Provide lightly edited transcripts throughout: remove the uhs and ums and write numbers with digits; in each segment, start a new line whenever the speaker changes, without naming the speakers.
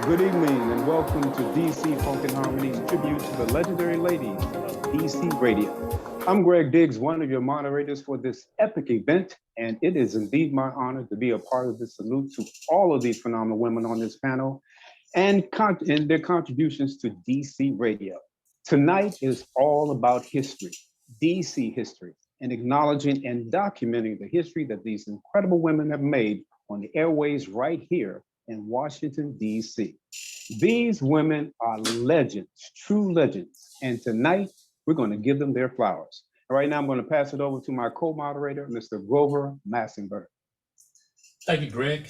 Good evening and welcome to DC Funk and Harmony's tribute to the legendary ladies of DC Radio. I'm Greg Diggs, one of your moderators for this epic event, and it is indeed my honor to be a part of this salute to all of these phenomenal women on this panel and their contributions to DC Radio. Tonight is all about history, DC history, and acknowledging and documenting the history that these incredible women have made on the airways right here in Washington, D.C. These women are legends, true legends. And tonight, we're going to give them their flowers. Right now, I'm going to pass it over to my co-moderator, Mr. Grover Massenberg.
Thank you, Greg.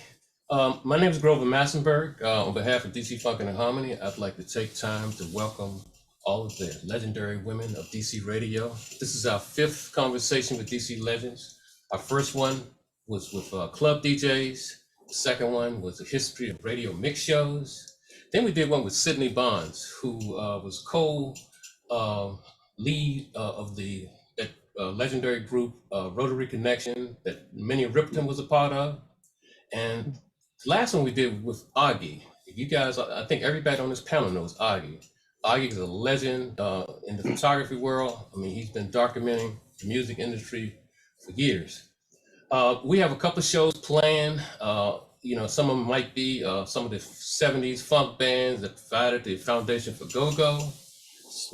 My name is Grover Massenberg. On behalf of DC Funk and Harmony, I'd like to take time to welcome all of the legendary women of DC Radio. This is our fifth conversation with DC Legends. Our first one was with club DJs. The second one was the history of radio mix shows. Then we did one with Sydney Bonds, who was co-lead of the legendary group Rotary Connection that Minnie Riperton was a part of. And the last one we did with Augie. You guys, I think everybody on this panel knows Augie. Augie is a legend in the photography world. I mean, he's been documenting the music industry for years. We have a couple of shows planned. Some of them might be some of the 70s funk bands that provided the foundation for go-go.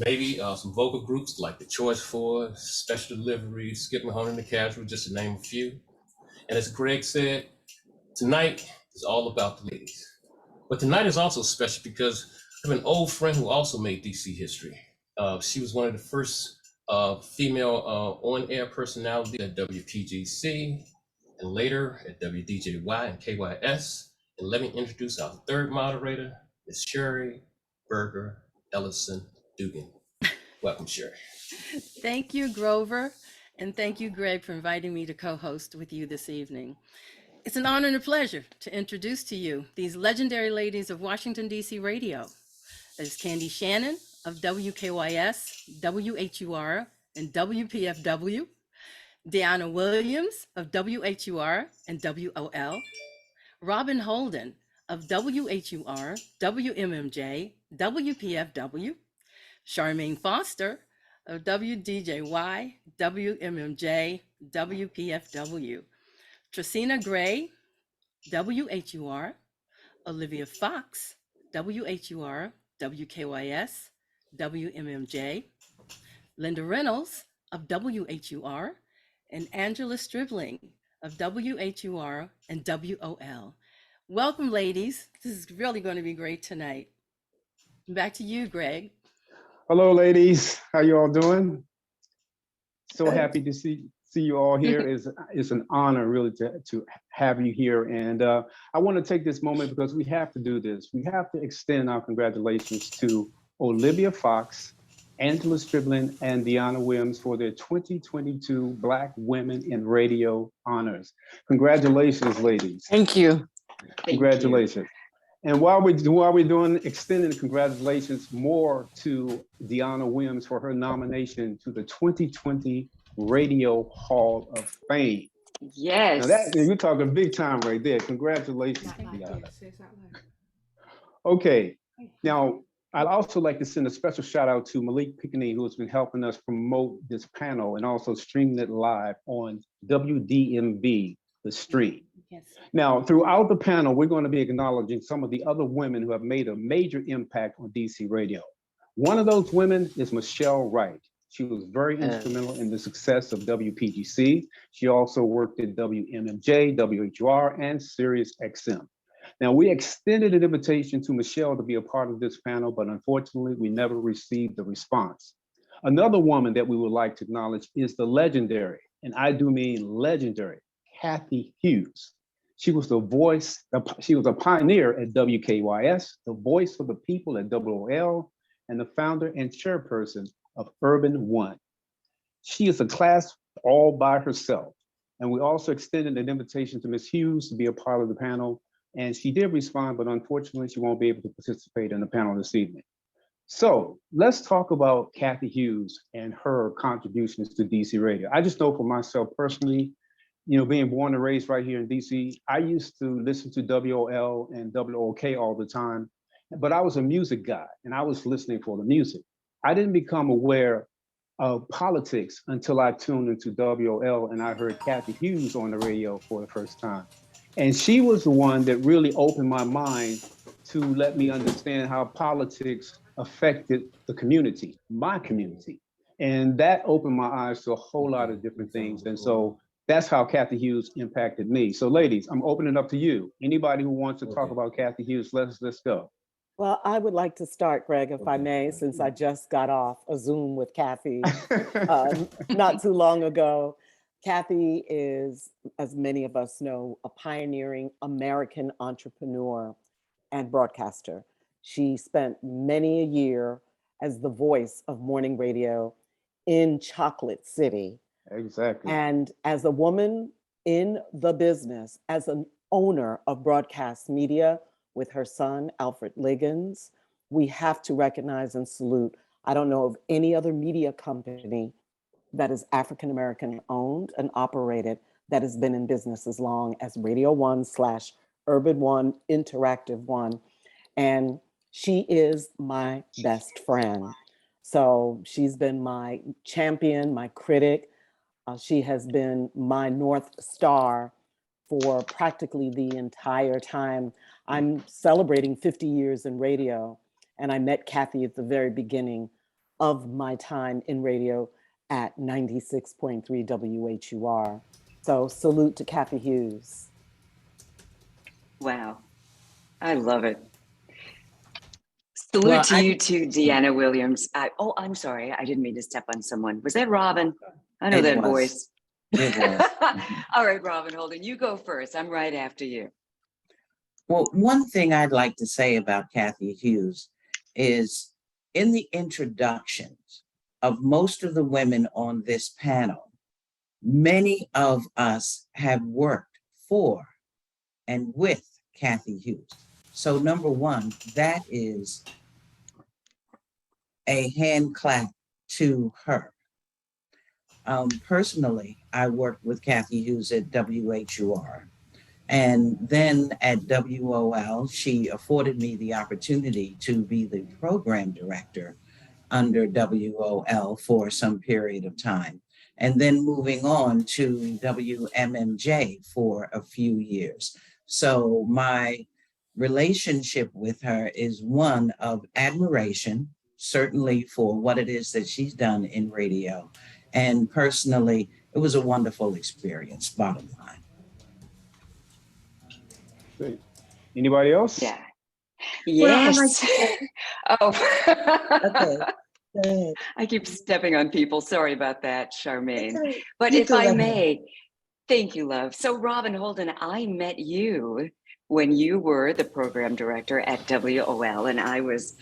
Maybe some vocal groups like the Choice Four, Special Delivery, Skip Mahoney and the Casual, just to name a few. And as Greg said, tonight is all about the ladies. But tonight is also special because I have an old friend who also made DC history. She was one of the first female on-air personality at WPGC and later at WDJY and KYS. And let me introduce our third moderator, Ms. Sherry Berger Ellison Dugan. Welcome, Sherry.
Thank you, Grover, and thank you, Greg, for inviting me to co-host with you this evening. It's an honor and a pleasure to introduce to you these legendary ladies of Washington, D.C. radio. There's Candy Shannon of WKYS, WHUR, and WPFW, Deanna Williams of WHUR and WOL, Robin Holden of WHUR, WMMJ, WPFW, Charmaine Foster of WDJY, WMMJ, WPFW, Tracina Gray, WHUR, Olivia Fox, WHUR, WKYS, WMMJ, Linda Reynolds of WHUR, and Angela Stribling of WHUR and WOL. Welcome, ladies. This is really going to be great tonight. Back to you, Greg.
Hello, ladies. How you all doing? So happy to see you all here. It's an honor really to have you here. And I want to take this moment because we have to do this. We have to extend our congratulations to Olivia Fox, Angela Stribling, and Deanna Williams for their 2022 Black Women in Radio honors. Congratulations, ladies.
Thank you.
Congratulations. And while we're doing extending congratulations more to Deanna Williams for her nomination to the 2020 Radio Hall of Fame.
Yes.
Now you're talking big time right there. Congratulations, Deanna. Okay. Now, I'd also like to send a special shout out to Malik Pickney, who has been helping us promote this panel and also streaming it live on WDMV, the stream.
Yes.
Now, throughout the panel, we're going to be acknowledging some of the other women who have made a major impact on DC Radio. One of those women is Michelle Wright. She was very instrumental in the success of WPGC. She also worked at WMMJ, WHUR, and Sirius XM. Now, we extended an invitation to Michelle to be a part of this panel, but unfortunately, we never received the response. Another woman that we would like to acknowledge is the legendary, and I do mean legendary, Cathy Hughes. She was she was a pioneer at WKYS, the voice of the people at WOL, and the founder and chairperson of Urban One. She is a class all by herself. And we also extended an invitation to Ms. Hughes to be a part of the panel. And she did respond, but unfortunately, she won't be able to participate in the panel this evening. So let's talk about Cathy Hughes and her contributions to DC Radio. I just know for myself personally, you know, being born and raised right here in DC, I used to listen to WOL and WOK all the time. but I was a music guy and I was listening for the music. I didn't become aware of politics until I tuned into WOL and I heard Kathy Hughes on the radio for the first time. And she was the one that really opened my mind to let me understand how politics affected the community, my community. And that opened my eyes to a whole lot of different things. And so that's how Kathy Hughes impacted me. So ladies, I'm opening up to you. Anybody who wants to talk about Kathy Hughes, let's go.
Well, I would like to start, Greg, if I may, since I just got off a Zoom with Kathy not too long ago. Kathy is, as many of us know, a pioneering American entrepreneur and broadcaster. She spent many a year as the voice of morning radio in Chocolate City.
Exactly.
And as a woman in the business, as an owner of broadcast media with her son, Alfred Liggins, we have to recognize and salute. I don't know of any other media company that is African-American owned and operated that has been in business as long as Radio One / Urban One, Interactive One. And she is my best friend. So she's been my champion, my critic. She has been my North Star for practically the entire time. I'm celebrating 50 years in radio, and I met Kathy at the very beginning of my time in radio at 96.3 WHUR. So salute to Kathy Hughes.
Wow, I love it. Salute to you too, Deanna Williams. Oh, I'm sorry, I didn't mean to step on someone. Was that Robin? I know that voice.
It was.
All right, Robin Holden, you go first. I'm right after you.
Well, one thing I'd like to say about Kathy Hughes is in the introductions of most of the women on this panel, many of us have worked for and with Kathy Hughes. So number one, that is a hand clap to her. Personally, I worked with Kathy Hughes at WHUR. And then at WOL, she afforded me the opportunity to be the program director under WOL for some period of time. And then moving on to WMMJ for a few years. So my relationship with her is one of admiration, certainly for what it is that she's done in radio. And personally, it was a wonderful experience, bottom line.
Great. Anybody else?
Yeah.
Well,
Yes. Oh.
Okay.
I keep stepping on people. Sorry about that, Charmaine.
Okay.
But
You
if
go
I
ahead.
may, thank you, love. So Robin Holden, I met you when you were the program director at WOL, and I was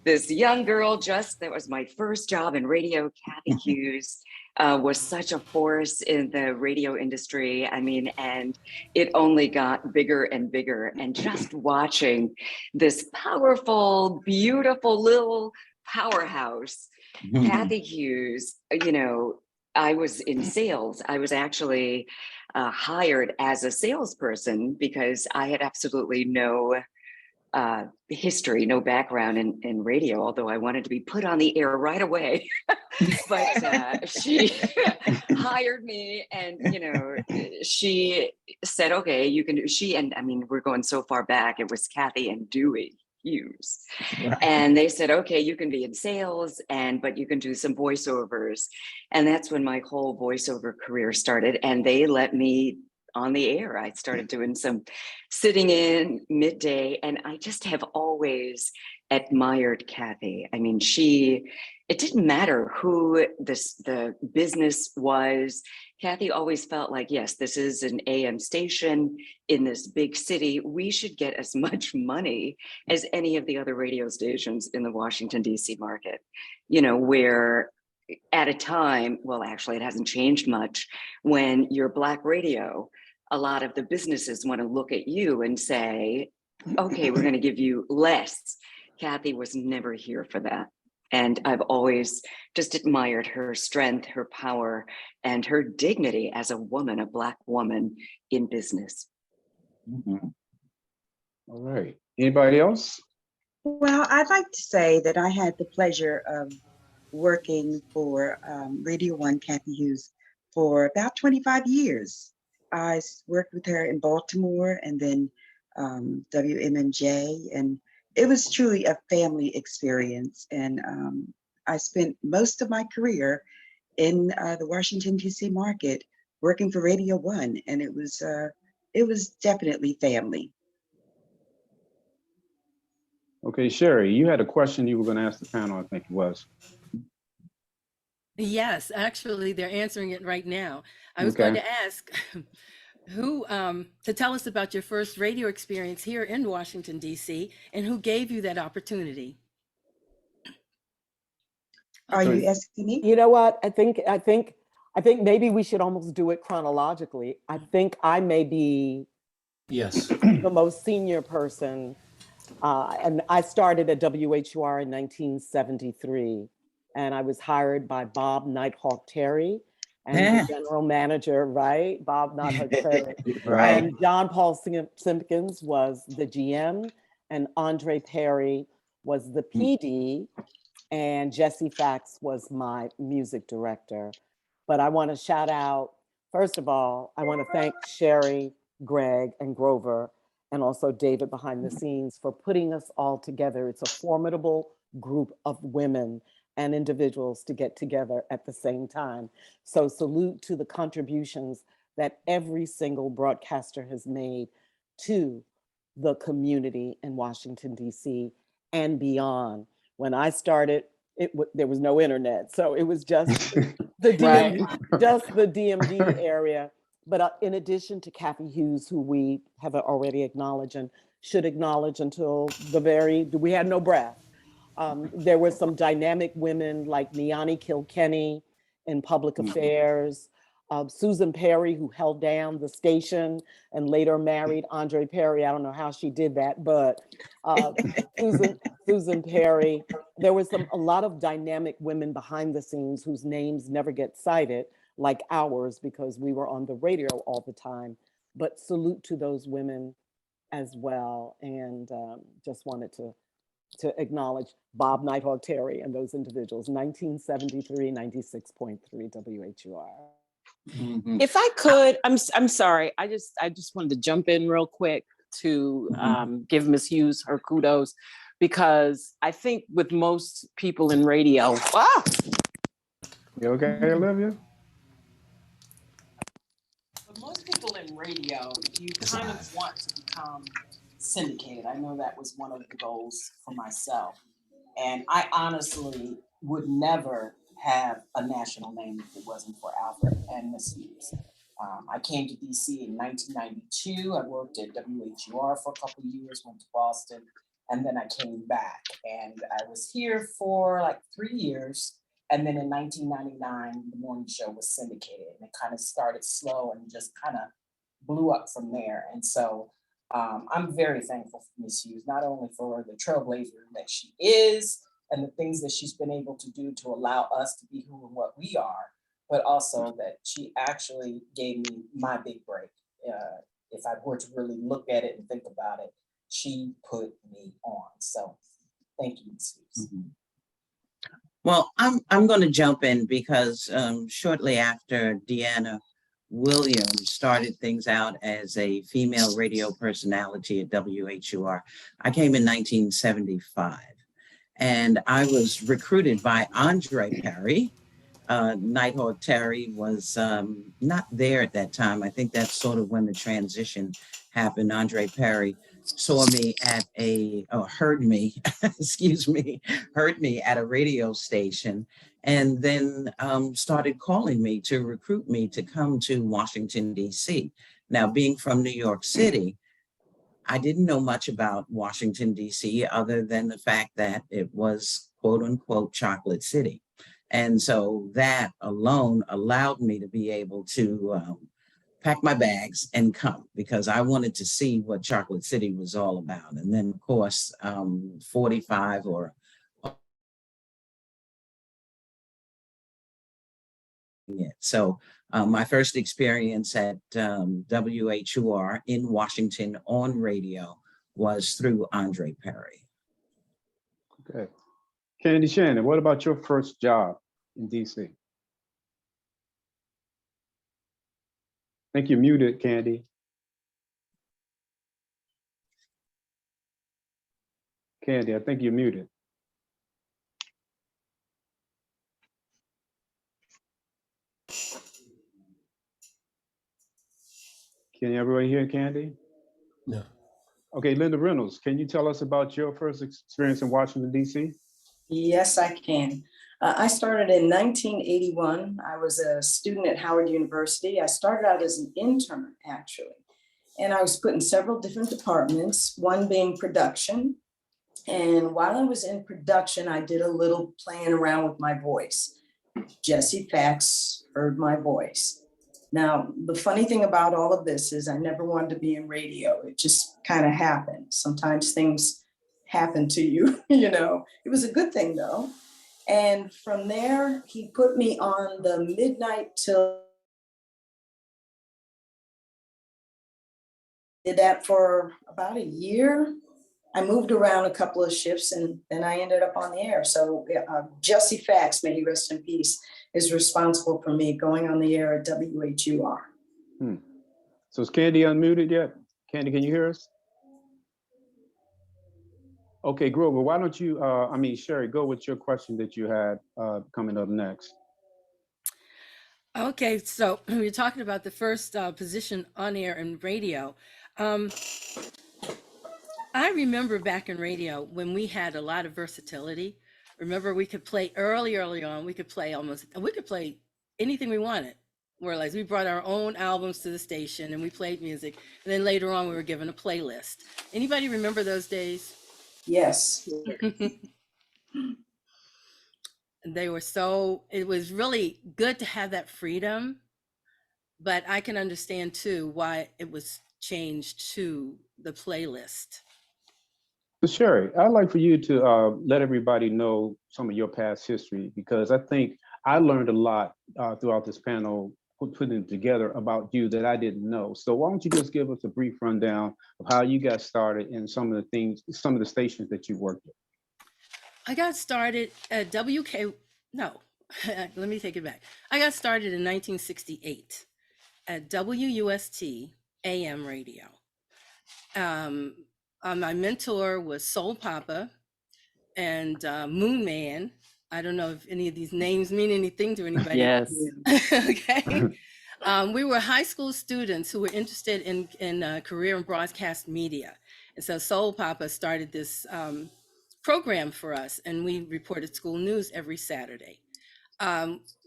this young girl, that was my first job in radio. Kathy Hughes was such a force in the radio industry. I mean, and it only got bigger and bigger. And just watching this powerful, beautiful little powerhouse, Kathy Hughes, you know, I was in sales. I was actually hired as a salesperson because I had absolutely no history, no background in radio, although I wanted to be put on the air right away. But she hired me, and you know, she said, okay, you can do, she and I mean, we're going so far back, it was Kathy and Dewey Hughes.
Right.
And they said, okay, you can be in sales, but you can do some voiceovers. And that's when my whole voiceover career started. And they let me on the air. I started doing some sitting in midday, and I just have always admired Kathy. I mean, it didn't matter who the business was. Kathy always felt like, yes, this is an AM station in this big city. We should get as much money as any of the other radio stations in the Washington, D.C. market, you know, where at a time, well, actually, it hasn't changed much, when you're Black radio, a lot of the businesses want to look at you and say, okay, we're going to give you less. Kathy was never here for that. And I've always just admired her strength, her power, and her dignity as a woman, a Black woman in business.
Mhm.
All right. Anybody else?
Well, I'd like to say that I had the pleasure of working for Radio One, Kathy Hughes, for about 25 years. Worked with her in Baltimore and then WMNJ, and it was truly a family experience. And I spent most of my career in the Washington, D.C. market working for Radio One, and it was definitely family.
Okay, Sherry, you had a question you were going to ask the panel, I think it was.
Yes, actually, they're answering it right now. I was going
Okay.
to ask who to tell us about your first radio experience here in Washington, D.C., and who gave you that opportunity.
Are
So-
you asking me?
You know what? I think maybe we should almost do it chronologically. I think I may be
Yes.
the most senior person, and I started at WHUR in 1973, and I was hired by Bob Nighthawk Terry and
Yeah.
the general manager, right? Bob Nighthawk Terry.
Right.
And John Paul Simpkins was the GM, and Andre Perry was the PD, and Jesse Fax was my music director. But I want to shout out, first of all, I want to thank Sherry, Greg, and Grover, and also David behind the scenes for putting us all together. It's a formidable group of women and individuals to get together at the same time. So salute to the contributions that every single broadcaster has made to the community in Washington, D.C. and beyond. When I started, there was no internet, so it was just the DMV, just the DMV area. But in addition to Kathy Hughes, who we have already acknowledged and should acknowledge until we had no breath. There were some dynamic women like Niani Kilkenny in public affairs, Susan Perry, who held down the station and later married Andre Perry. I don't know how she did that, but Susan Perry. There was a lot of dynamic women behind the scenes whose names never get cited, like ours, because we were on the radio all the time. But salute to those women as well, and just wanted to acknowledge Bob Nighthawk Terry and those individuals. 1973, 96.3 WHUR.
Mhm.
If I could, I'm sorry. I just wanted to jump in real quick to give Ms. Hughes her kudos, because I think with most people in radio,
You okay, Olivia?
with most people in radio, you kind of want to become syndicated. I know that was one of the goals for myself. And I honestly would never have a national name if it wasn't for Alfred and Miss Hughes. I came to DC in 1992. I worked at WHUR for a couple of years, went to Boston, and then I came back. And I was here for like 3 years. And then in 1999, the morning show was syndicated, and it kind of started slow and just kind of blew up from there. And so I'm very thankful for Miss Hughes, not only for the trailblazer that she is and the things that she's been able to do to allow us to be who and what we are, but also that she actually gave me my big break. If I were to really look at it and think about it, she put me on. So thank you, Miss Hughes.
Mhm. Well, I'm going to jump in because shortly after Deanna Williams started things out as a female radio personality at WHUR, I came in 1975, and I was recruited by Andre Perry. Nighthawk Terry was not there at that time. I think that's sort of when the transition happened. Andre Perry saw me at heard me at a radio station, and then started calling me to recruit me to come to Washington, D.C. Now, being from New York City, I didn't know much about Washington, D.C. other than the fact that it was quote unquote chocolate city. And so that alone allowed me to be able to pack my bags and come, because I wanted to see what Chocolate City was all about. And then, of course, 45 or so my first experience at WHUR in Washington on radio was through Andre Perry.
Okay. Candy Shannon, what about your first job in DC? I think you're muted, Candy. Candy, I think you're muted. Can everybody hear Candy?
No.
Okay, Linda Reynolds, can you tell us about your first experience in Washington, DC?
Yes, I can. I started in 1981. I was a student at Howard University. I started out as an intern, actually, and I was put in several different departments, one being production. And while I was in production, I did a little playing around with my voice. Jesse Fax heard my voice. Now, the funny thing about all of this is I never wanted to be in radio. It just kind of happened. Sometimes things happen to you, you know. It was a good thing though. And from there, he put me on the midnight till. Did that for about a year. I moved around a couple of shifts and then I ended up on the air. So Jesse Fax, may he rest in peace, is responsible for me going on the air at WHUR.
So is Candy unmuted yet? Candy, can you hear us? Okay, Grover, why don't you, Sherry, go with your question that you had coming up next.
Okay, so we're talking about the first position on air in radio. I remember back in radio when we had a lot of versatility. Remember, we could play early on, we could play anything we wanted. Whereas we brought our own albums to the station and we played music. And then later on, we were given a playlist. Anybody remember those days?
Yes.
They were it was really good to have that freedom, but I can understand too why it was changed to the playlist.
So Sherry, I'd like for you to let everybody know some of your past history, because I think I learned a lot throughout this panel, putting it together about you that I didn't know. So why don't you just give us a brief rundown of how you got started and some of the stations that you worked at?
I got started at let me take it back. I got started in 1968 at WUST AM radio. My mentor was Soul Papa and Moon Man. I don't know if any of these names mean anything to anybody.
Yes.
Okay. We were high school students who were interested in career in broadcast media. And so Soul Papa started this program for us, and we reported school news every Saturday.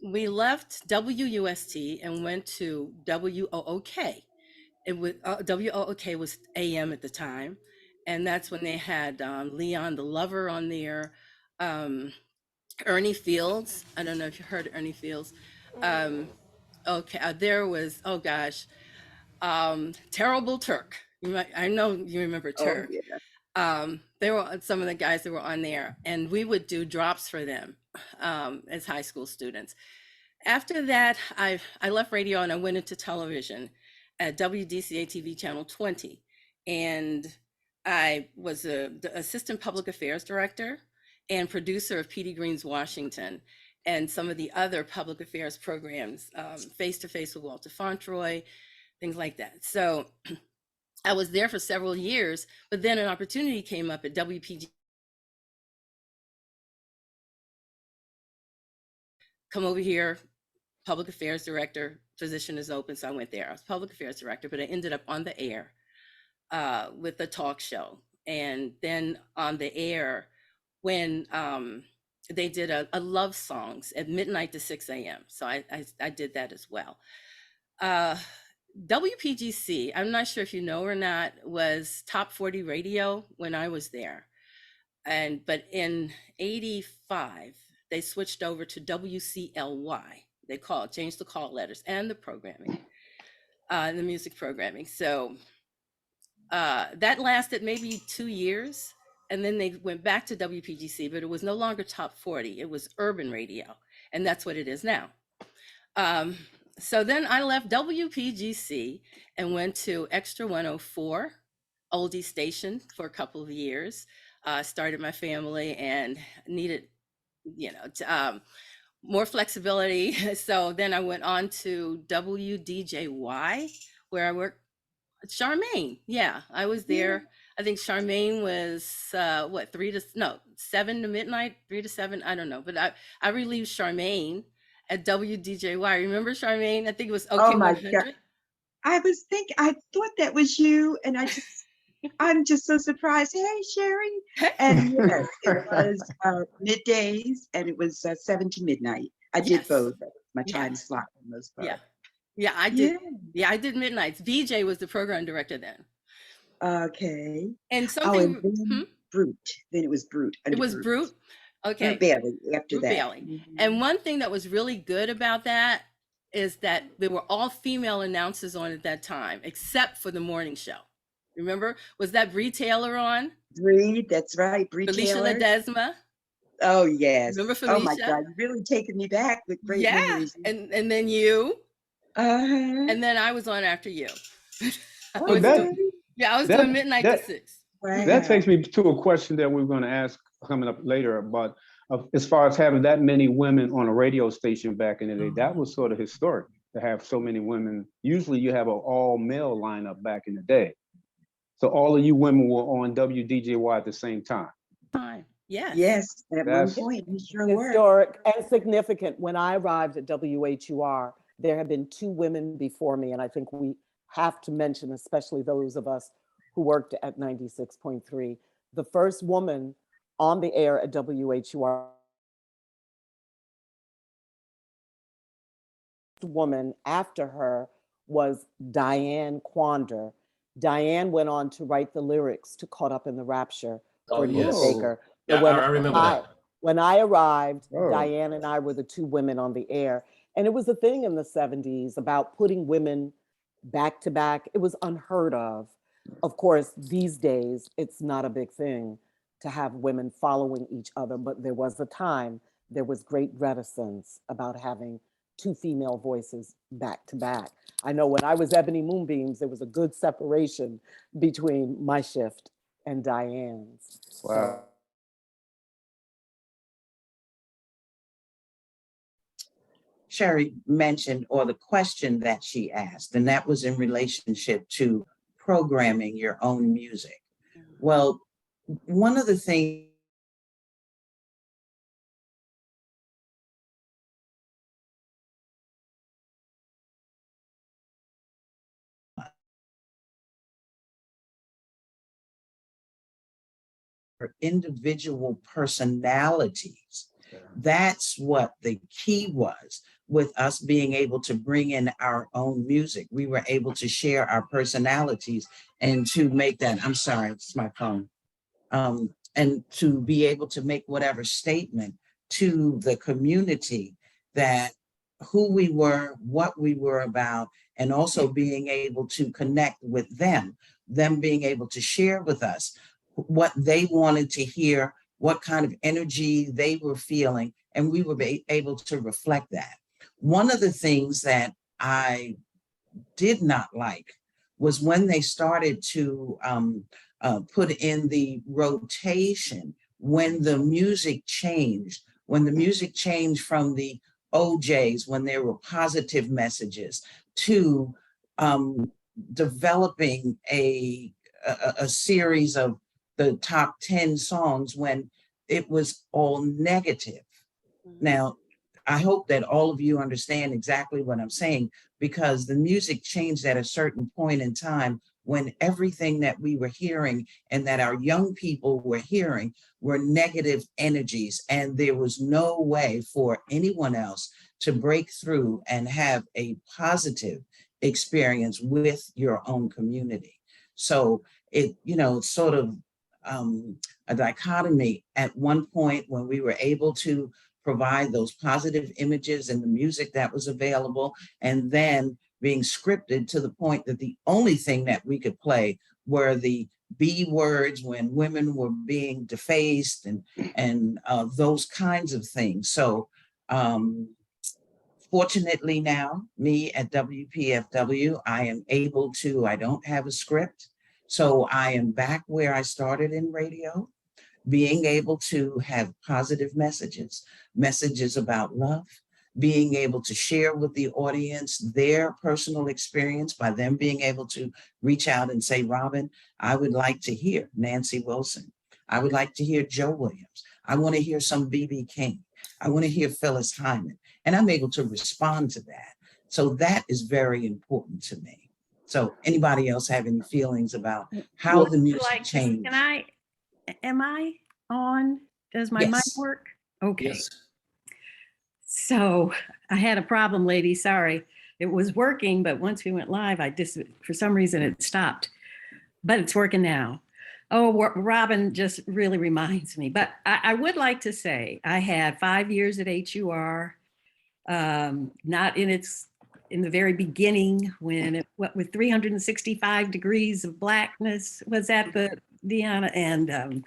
We left WUST and went to WOOK. It was WOOK was AM at the time, and that's when they had Leon the Lover on there, Ernie Fields. I don't know if you heard of Ernie Fields. There was Terrible Turk. I know you remember Turk.
Oh, yeah.
They were some of the guys that were on there, and we would do drops for them as high school students. After that, I left radio and I went into television at WDCA TV channel 20, and I was the assistant public affairs director and producer of Petey Green's Washington and some of the other public affairs programs, Face to Face with Walter Fauntroy, things like that. So I was there for several years, but then an opportunity came up at WPG. Come over here, public affairs director position is open. So I went there. I was public affairs director, but I ended up on the air with the talk show. And then on the air when they did a love songs at midnight to 6 a.m. So I did that as well. WPGC, I'm not sure if you know or not, was top 40 radio when I was there. But in 85, they switched over to WCLY. They changed the call letters and the programming, the music programming. So that lasted maybe 2 years. And then they went back to WPGC, but it was no longer top 40. It was urban radio. And that's what it is now. So then I left WPGC and went to Extra 104, oldie station, for a couple of years. started my family and needed, more flexibility. So then I went on to WDJY, where I worked. Charmaine, yeah, I was there. I think Charmaine was 7 to midnight, 3 to 7. I don't know, but I relieved Charmaine at WDJY. Remember Charmaine? I think it was OK
Oh my God.
100.
I thought that was you, and I'm just so surprised. Hey, Sherry. And yes, it was middays, and it was 7 to midnight. I did
Yes.
both. That was my time
Yes.
slot for the most part.
Yeah. Yeah, I did. Yeah, I did midnights. VJ was the program director then.
Okay.
And
Oh,
something,
and then Brute. Then it was Brute.
it was Brute. Okay.
Brute Bailey after
Brute
that.
Bailey.
Mhm.
And one thing that was really good about that is that there were all female announcers on at that time, except for the morning show. Remember? Was that Bree Taylor on?
Bree, that's right. Bree
Felicia
Taylor.
Ledesma?
Oh, yes.
Remember
Oh my
Felicia?
God, you're really taking me back with great
Yeah.
memories.
And then you.
Uh-huh.
And then I was on after you. I
Oh,
was
that-
doing, yeah, I was
that-
doing midnight to
that-
6.
Wow.
That takes me to a question that we're going to ask coming up later, but as far as having that many women on a radio station back in the day, that was sort of historic to have so many women. Usually you have an all male lineup back in the day. So all of you women were on WDJY at the same time.
Time. Yes.
Yes, at one
That's-
point, you sure were.
Historic and significant. When I arrived at WHUR, there had been 2 women before me, and I think we have to mention, especially those of us who worked at 96.3, the first woman on the air at WHUR, woman after her was Diane Quander. Diane went on to write the lyrics to Caught Up in the Rapture for Nita
yes.
Baker.
Yeah,
But when
I remember that.
When I arrived,
Oh.
Diane and I were the 2 women on the air. And it was a thing in the 70s about putting women back to back. It was unheard of. Of course, these days, it's not a big thing to have women following each other, but there was a time, there was great reticence about having 2 female voices back to back. I know when I was Ebony Moonbeams, there was a good separation between my shift and Diane's.
Wow.
Sherry mentioned, or the question that she asked, and that was in relationship to programming your own music. Well, one of the things for individual personalities, that's what the key was with us being able to bring in our own music. We were able to share our personalities and to make that, I'm sorry, it's my phone. And to be able to make whatever statement to the community that who we were, what we were about, and also being able to connect with them being able to share with us what they wanted to hear, what kind of energy they were feeling, and we were able to reflect that. One of the things that I did not like was when they started to put in the rotation, when the music changed, from the OJs, when there were positive messages, to developing a series of the top 10 songs when it was all negative. Now, I hope that all of you understand exactly what I'm saying, because the music changed at a certain point in time when everything that we were hearing and that our young people were hearing were negative energies, and there was no way for anyone else to break through and have a positive experience with your own community. So it's sort of a dichotomy at one point when we were able to provide those positive images and the music that was available, and then being scripted to the point that the only thing that we could play were the B words when women were being defaced and those kinds of things. So fortunately now, me at WPFW, I don't have a script. So I am back where I started in radio. being able to have positive messages, messages about love, being able to share with the audience their personal experience by them being able to reach out and say, Robin, I would like to hear Nancy Wilson. I would like to hear Joe Williams. I want to hear some B.B. King. I want to hear Phyllis Hyman. And I'm able to respond to that. So that is very important to me. So anybody else have any feelings about how the music changed?
Am I on? Does my mic
Yes.
work? Okay.
Yes.
So I had a problem, ladies. Sorry. It was working, but once we went live, for some reason it stopped. But it's working now. Oh, Robin just really reminds me. But I would like to say I had 5 years at HUR, not in the very beginning when with 365 degrees of blackness was at the Deanna, and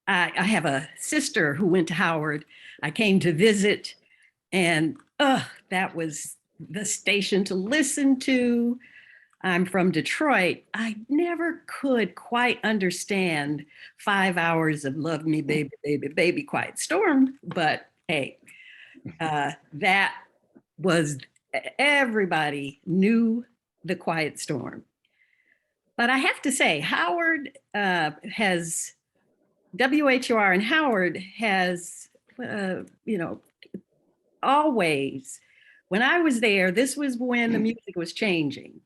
I have a sister who went to Howard. I came to visit, and that was the station to listen to. I'm from Detroit. I never could quite understand 5 hours of Love Me, Baby, Baby, Baby, Quiet Storm. But hey, that was, everybody knew the Quiet Storm. But I have to say, Howard WHUR and Howard has, always, when I was there, this was when the music was changing,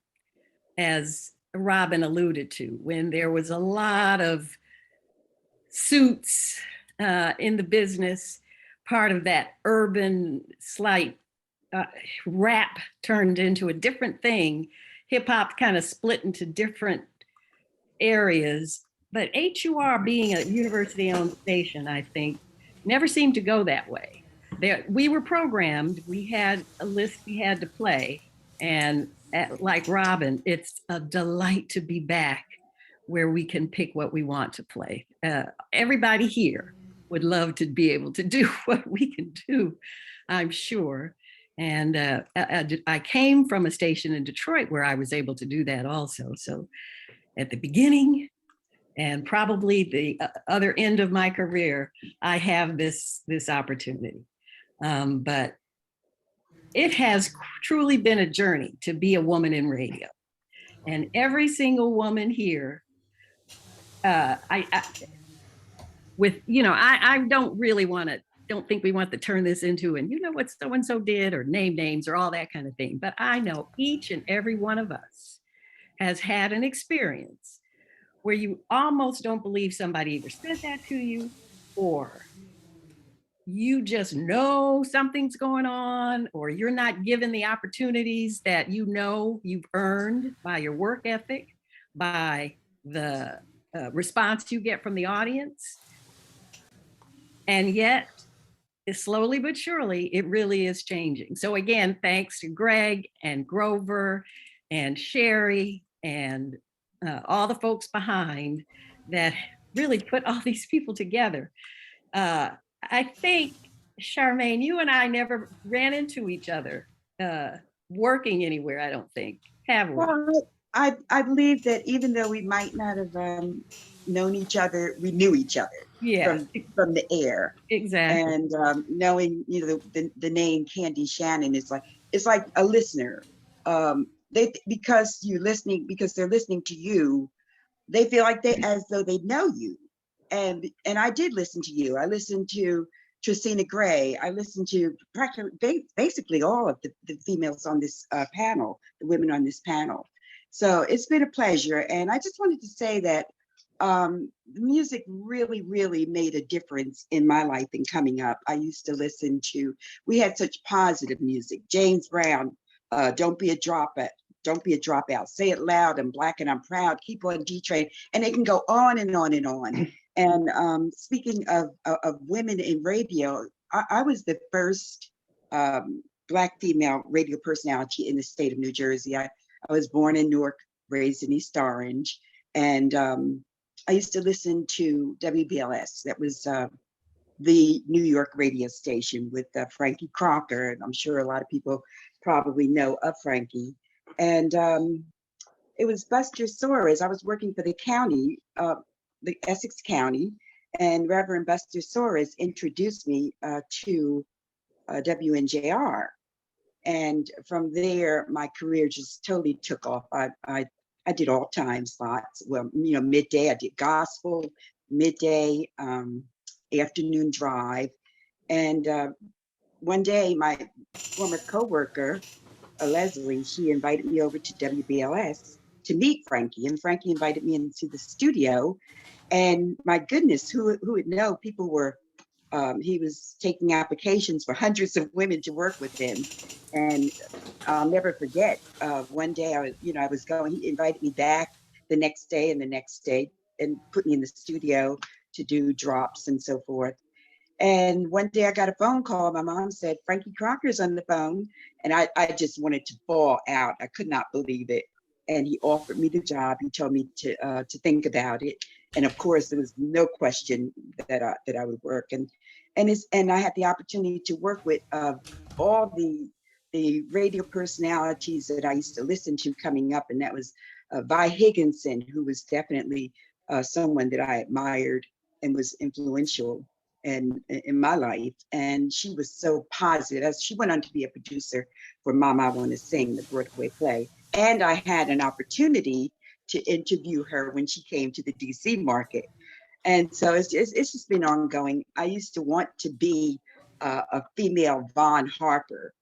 as Robin alluded to, when there was a lot of suits in the business, part of that urban slight rap turned into a different thing. Hip hop kind of split into different areas, but HUR being a university-owned station, I think, never seemed to go that way. We were programmed, we had a list we had to play, and like Robin, it's a delight to be back where we can pick what we want to play. Everybody here would love to be able to do what we can do, I'm sure. And I came from a station in Detroit where I was able to do that also. So at the beginning and probably the other end of my career, I have this opportunity. But it has truly been a journey to be a woman in radio. And every single woman here, I don't really don't think we want to turn this into, and you know what so-and-so did, or name names or all that kind of thing. But I know each and every one of us has had an experience where you almost don't believe somebody either said that to you, or you just know something's going on, or you're not given the opportunities that you've earned by your work ethic, by the response you get from the audience. And yet, slowly but surely, it really is changing. So again, thanks to Greg and Grover and Sherry and all the folks behind that really put all these people together. I think, Charmaine, you and I never ran into each other working anywhere, I don't think, have we?
Well, I believe that even though we might not have known each other, we knew each other from the air.
Exactly.
And knowing, the name Candy Shannon is like a listener. Because they're listening to you, they feel like as though they know you. And I did listen to you. I listened to Tracina Gray. I listened to basically all of the females on this panel, the women on this panel. So it's been a pleasure. And I just wanted to say that the music really, really made a difference in my life in coming up. I used to listen to, we had such positive music. James Brown, Don't Be a Dropout. Don't be a dropout. Say it loud. I'm Black and I'm proud. Keep on D-Train. And it can go on and on and on. And speaking of women in radio, I was the first Black female radio personality in the state of New Jersey. I was born in Newark, raised in East Orange. And I used to listen to WBLS. That was the New York radio station with Frankie Crocker. And I'm sure a lot of people probably know of Frankie. And it was Buster Soares. I was working for the county the Essex County, and Reverend Buster Soares introduced me to WNJR. And from there, my career just totally took off. I did all time slots. Well, you know, midday, I did gospel, midday, afternoon drive. And one day, my former coworker, Leslie, she invited me over to WBLS to meet Frankie. And Frankie invited me into the studio. And my goodness, who would know? People were, he was taking applications for hundreds of women to work with him. And I'll never forget, one day I was going, he invited me back the next day and the next day and put me in the studio to do drops and so forth. And one day I got a phone call. My mom said, Frankie Crocker's on the phone. And I just wanted to fall out. I could not believe it. And he offered me the job. He told me to think about it. And of course, there was no question that I would work. And I had the opportunity to work with all the radio personalities that I used to listen to coming up. And that was Vi Higginson, who was definitely someone that I admired and was influential in my life. And she was so positive. As she went on to be a producer for Mama I Want to Sing, the Broadway play. And I had an opportunity to interview her when she came to the DC market. And so it's just been ongoing. I used to want to be a female Vaughn Harper,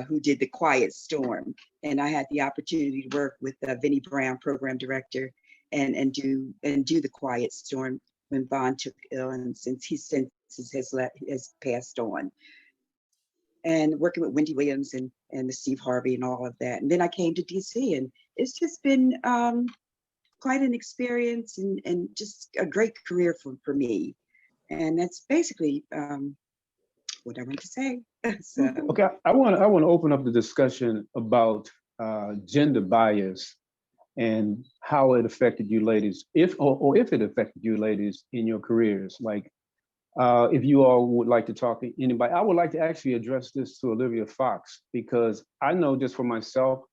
who did The Quiet Storm. And I had the opportunity to work with Vinnie Brown, program director, and do The Quiet Storm when Vaughn took ill, and since has passed on. And working with Wendy Williams and the Steve Harvey and all of that. And then I came to DC, and it's just been quite an experience and just a great career for me. And that's basically what I want to say. So.
Okay, I want to open up the discussion about gender bias and how it affected you ladies, if it affected you ladies in your careers. Like, if you all would like to talk to anybody, I would like to actually address this to Olivia Fox, because I know just for myself,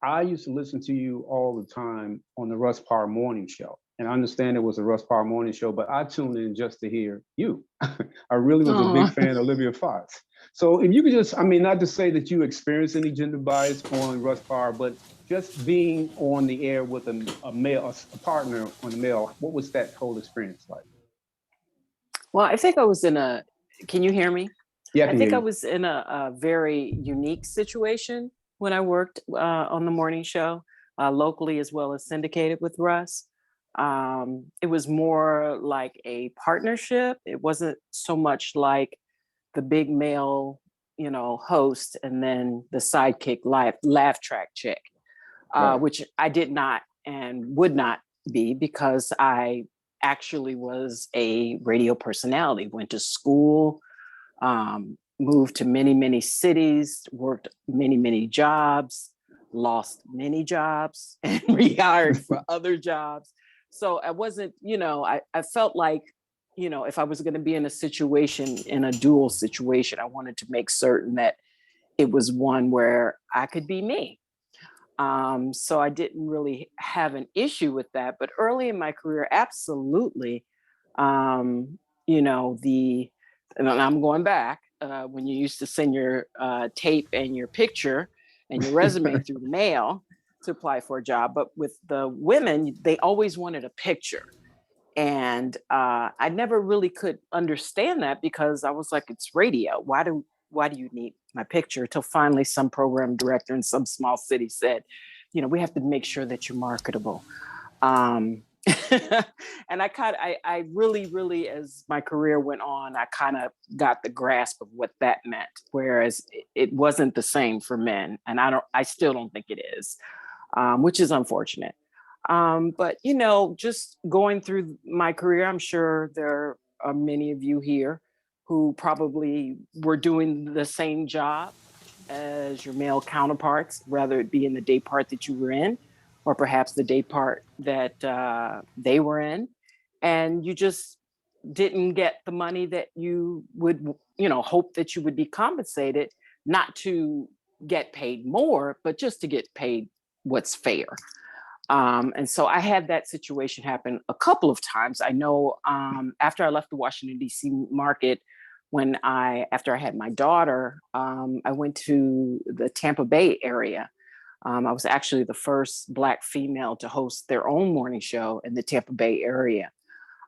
I used to listen to you all the time on the Russ Parr Morning Show. And I understand it was a Russ Parr Morning Show, but I tuned in just to hear you. I really was a big fan of Olivia Fox. So if you could just, I mean, not to say that you experienced any gender bias on Russ Parr, but just being on the air with a male, a partner on the male, what was that whole experience like?
Well, I think I was in a, can you hear me?
Yeah,
I think I was in a very unique situation when I worked on the morning show, locally as well as syndicated with Russ. It was more like a partnership. It wasn't so much like the big male, host and then the sidekick laugh track chick, right. Which I did not and would not be, because I actually was a radio personality, went to school, moved to many, many cities, worked many, many jobs, lost many jobs and rehired for other jobs. So I wasn't, I felt like, if I was going to be in a situation, in a dual situation, I wanted to make certain that it was one where I could be me. So I didn't really have an issue with that. But early in my career, absolutely, and I'm going back, when you used to send your tape and your picture and your resume through the mail to apply for a job. But with the women, they always wanted a picture. And I never really could understand that, because I was like, it's radio. Why do you need my picture? Till finally some program director in some small city said, we have to make sure that you're marketable. And I really, as my career went on, I kind of got the grasp of what that meant. Whereas it wasn't the same for men. And I still don't think it is, which is unfortunate. But, just going through my career, I'm sure there are many of you here who probably were doing the same job as your male counterparts, whether it be in the day part that you were in, or perhaps the day part that they were in. And you just didn't get the money that you would, hope that you would be compensated, not to get paid more, but just to get paid what's fair. And so I had that situation happen a couple of times. I know after I left the Washington, D.C. market, after I had my daughter, I went to the Tampa Bay area. I was actually the first Black female to host their own morning show in the Tampa Bay area.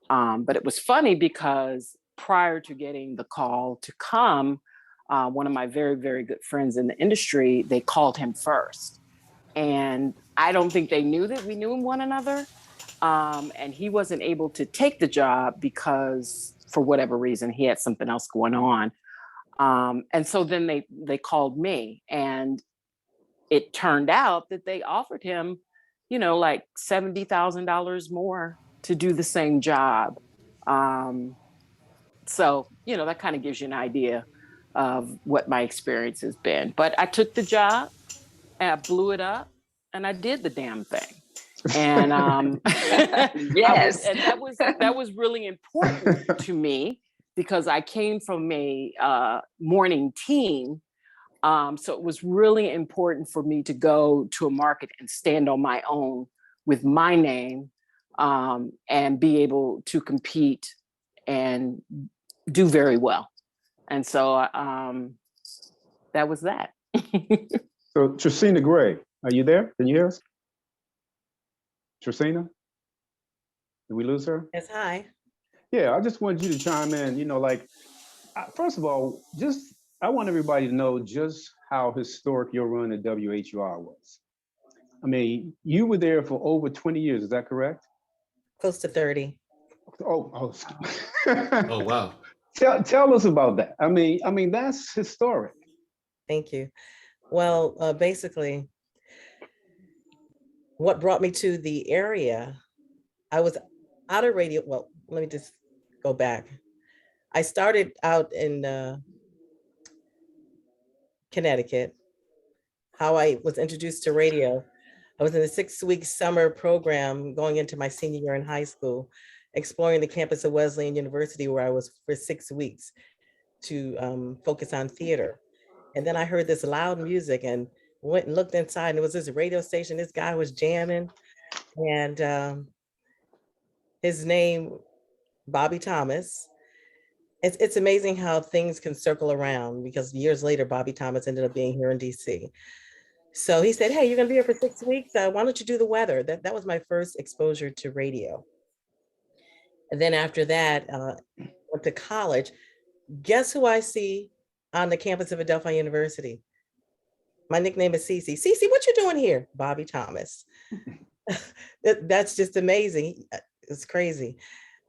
But it was funny because prior to getting the call to come, one of my very, very good friends in the industry, they called him first. And I don't think they knew that we knew one another. And he wasn't able to take the job because for whatever reason, he had something else going on. And so then they called me, and it turned out that they offered him, like $70,000 more to do the same job. So, that kind of gives you an idea of what my experience has been. But I took the job and I blew it up and I did the damn thing. And
Yes.
and that was really important to me because I came from a morning team. So it was really important for me to go to a market and stand on my own with my name and be able to compete and do very well. And so that was that.
So Tracina Gray, are you there? Can you hear us? Tracina? Did we lose her?
Yes, hi.
Yeah, I just wanted you to chime in, first of all, I want everybody to know just how historic your run at WHUR was. I mean, you were there for over 20 years, is that correct?
Close to 30.
Oh.
Oh, wow.
Tell us about that. I mean, that's historic.
Thank you. Well, basically, what brought me to the area, I was out of radio. Well, let me just go back. I started out in Connecticut. How I was introduced to radio, I was in a 6-week summer program going into my senior year in high school, exploring the campus of Wesleyan University, where I was for 6 weeks to focus on theater. And then I heard this loud music and went and looked inside, and it was this radio station. This guy was jamming, and his name, Bobby Thomas. It's amazing how things can circle around, because years later, Bobby Thomas ended up being here in DC. So he said, hey, you're gonna be here for 6 weeks. Why don't you do the weather? That was my first exposure to radio. And then after that, went to college. Guess who I see on the campus of Adelphi University? My nickname is Cece. Cece, what you doing here? Bobby Thomas. That's just amazing. It's crazy.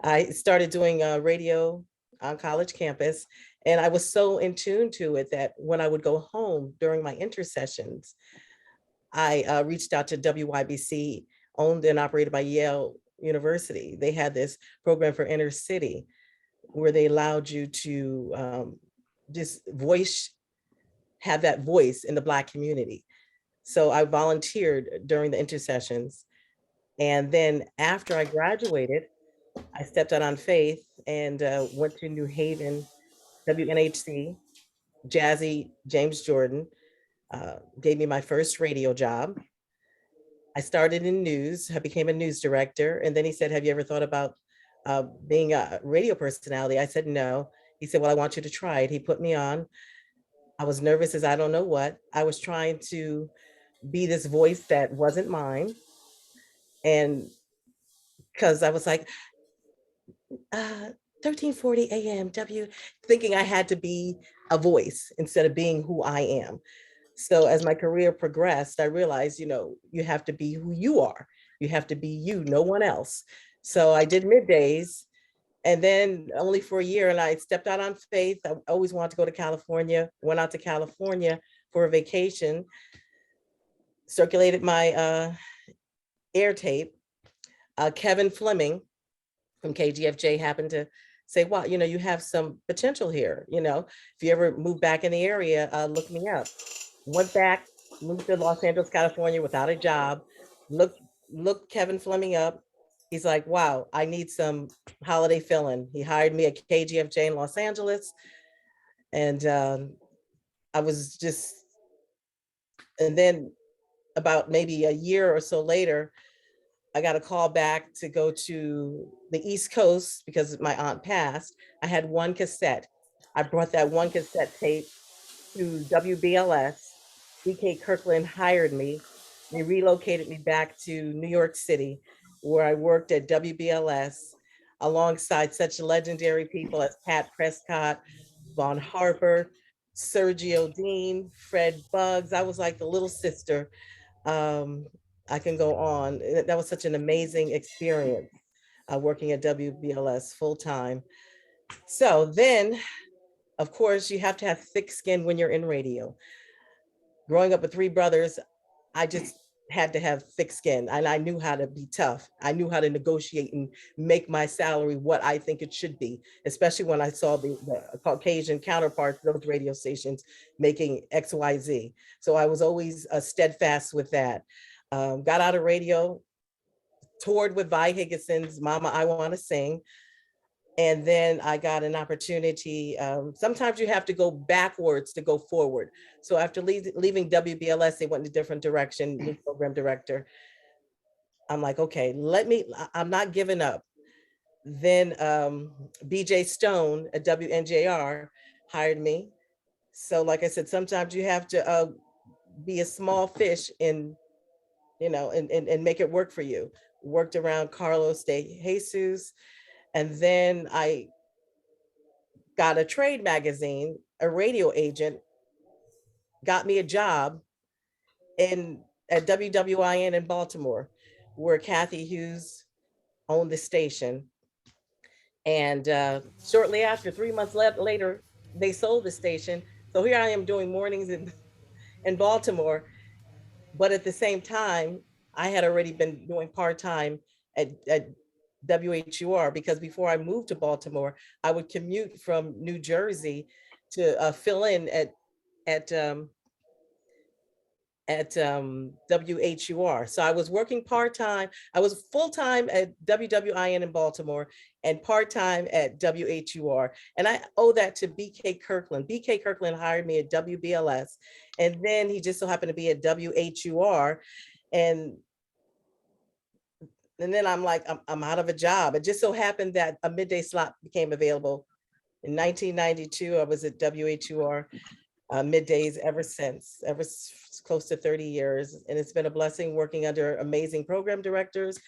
I started doing radio on college campus, and I was so in tune to it that when I would go home during my intersessions, I reached out to WYBC, owned and operated by Yale University. They had this program for inner city where they allowed you to just have that voice in the Black community. So I volunteered during the intercessions. And then after I graduated, I stepped out on faith and went to New Haven, WNHC. Jazzy James Jordan gave me my first radio job. I started in news. I became a news director. And then he said, have you ever thought about being a radio personality? I said, no. He said, well, I want you to try it. He put me on. I was nervous as I don't know what. I was trying to be this voice that wasn't mine. And because I was like, 1340 AM thinking I had to be a voice instead of being who I am. So as my career progressed, I realized, you have to be who you are. You have to be you, no one else. So I did middays, and then only for a year, and I stepped out on faith. I always wanted to go to California, went out to California for a vacation, circulated my air tape. Kevin Fleming from KGFJ happened to say, wow, you have some potential here. If you ever move back in the area, look me up. Went back, moved to Los Angeles, California without a job, looked Kevin Fleming up. He's like, wow, I need some holiday fill-in. He hired me at KGFJ in Los Angeles. And I was just, and then about maybe a year or so later, I got a call back to go to the East Coast because my aunt passed. I had one cassette. I brought that one cassette tape to WBLS. BK Kirkland hired me. They relocated me back to New York City, where I worked at WBLS alongside such legendary people as Pat Prescott, Vaughn Harper, Sergio Dean, Fred Buggs. I was like the little sister. I can go on. That was such an amazing experience working at WBLS full time. So then, of course, you have to have thick skin when you're in radio. Growing up with three brothers, I just had to have thick skin, and I knew how to be tough. I knew how to negotiate and make my salary what I think it should be, especially when I saw the Caucasian counterparts of those radio stations making XYZ. So I was always steadfast with that. Got out of radio, toured with Vi Higginson's Mama, I Want to Sing. And then I got an opportunity. Sometimes you have to go backwards to go forward. So after leaving WBLS, they went in a different direction, new program director. I'm like, okay, I'm not giving up. Then BJ Stone at WNJR hired me. So like I said, sometimes you have to be a small fish and make it work for you. Worked around Carlos de Jesus. And then I got a trade magazine, a radio agent, got me a job at WWIN in Baltimore, where Kathy Hughes owned the station. And shortly after, 3 months later, they sold the station. So here I am doing mornings in Baltimore. But at the same time, I had already been doing part-time at WHUR, because before I moved to Baltimore, I would commute from New Jersey to fill in at WHUR. So I was working part-time. I was full-time at WWIN in Baltimore and part-time at WHUR. And I owe that to BK Kirkland. BK Kirkland hired me at WBLS, and then he just so happened to be at WHUR. And then I'm like, I'm out of a job. It just so happened that a midday slot became available. In 1992, I was at WHUR middays ever since, close to 30 years. And it's been a blessing working under amazing program directors,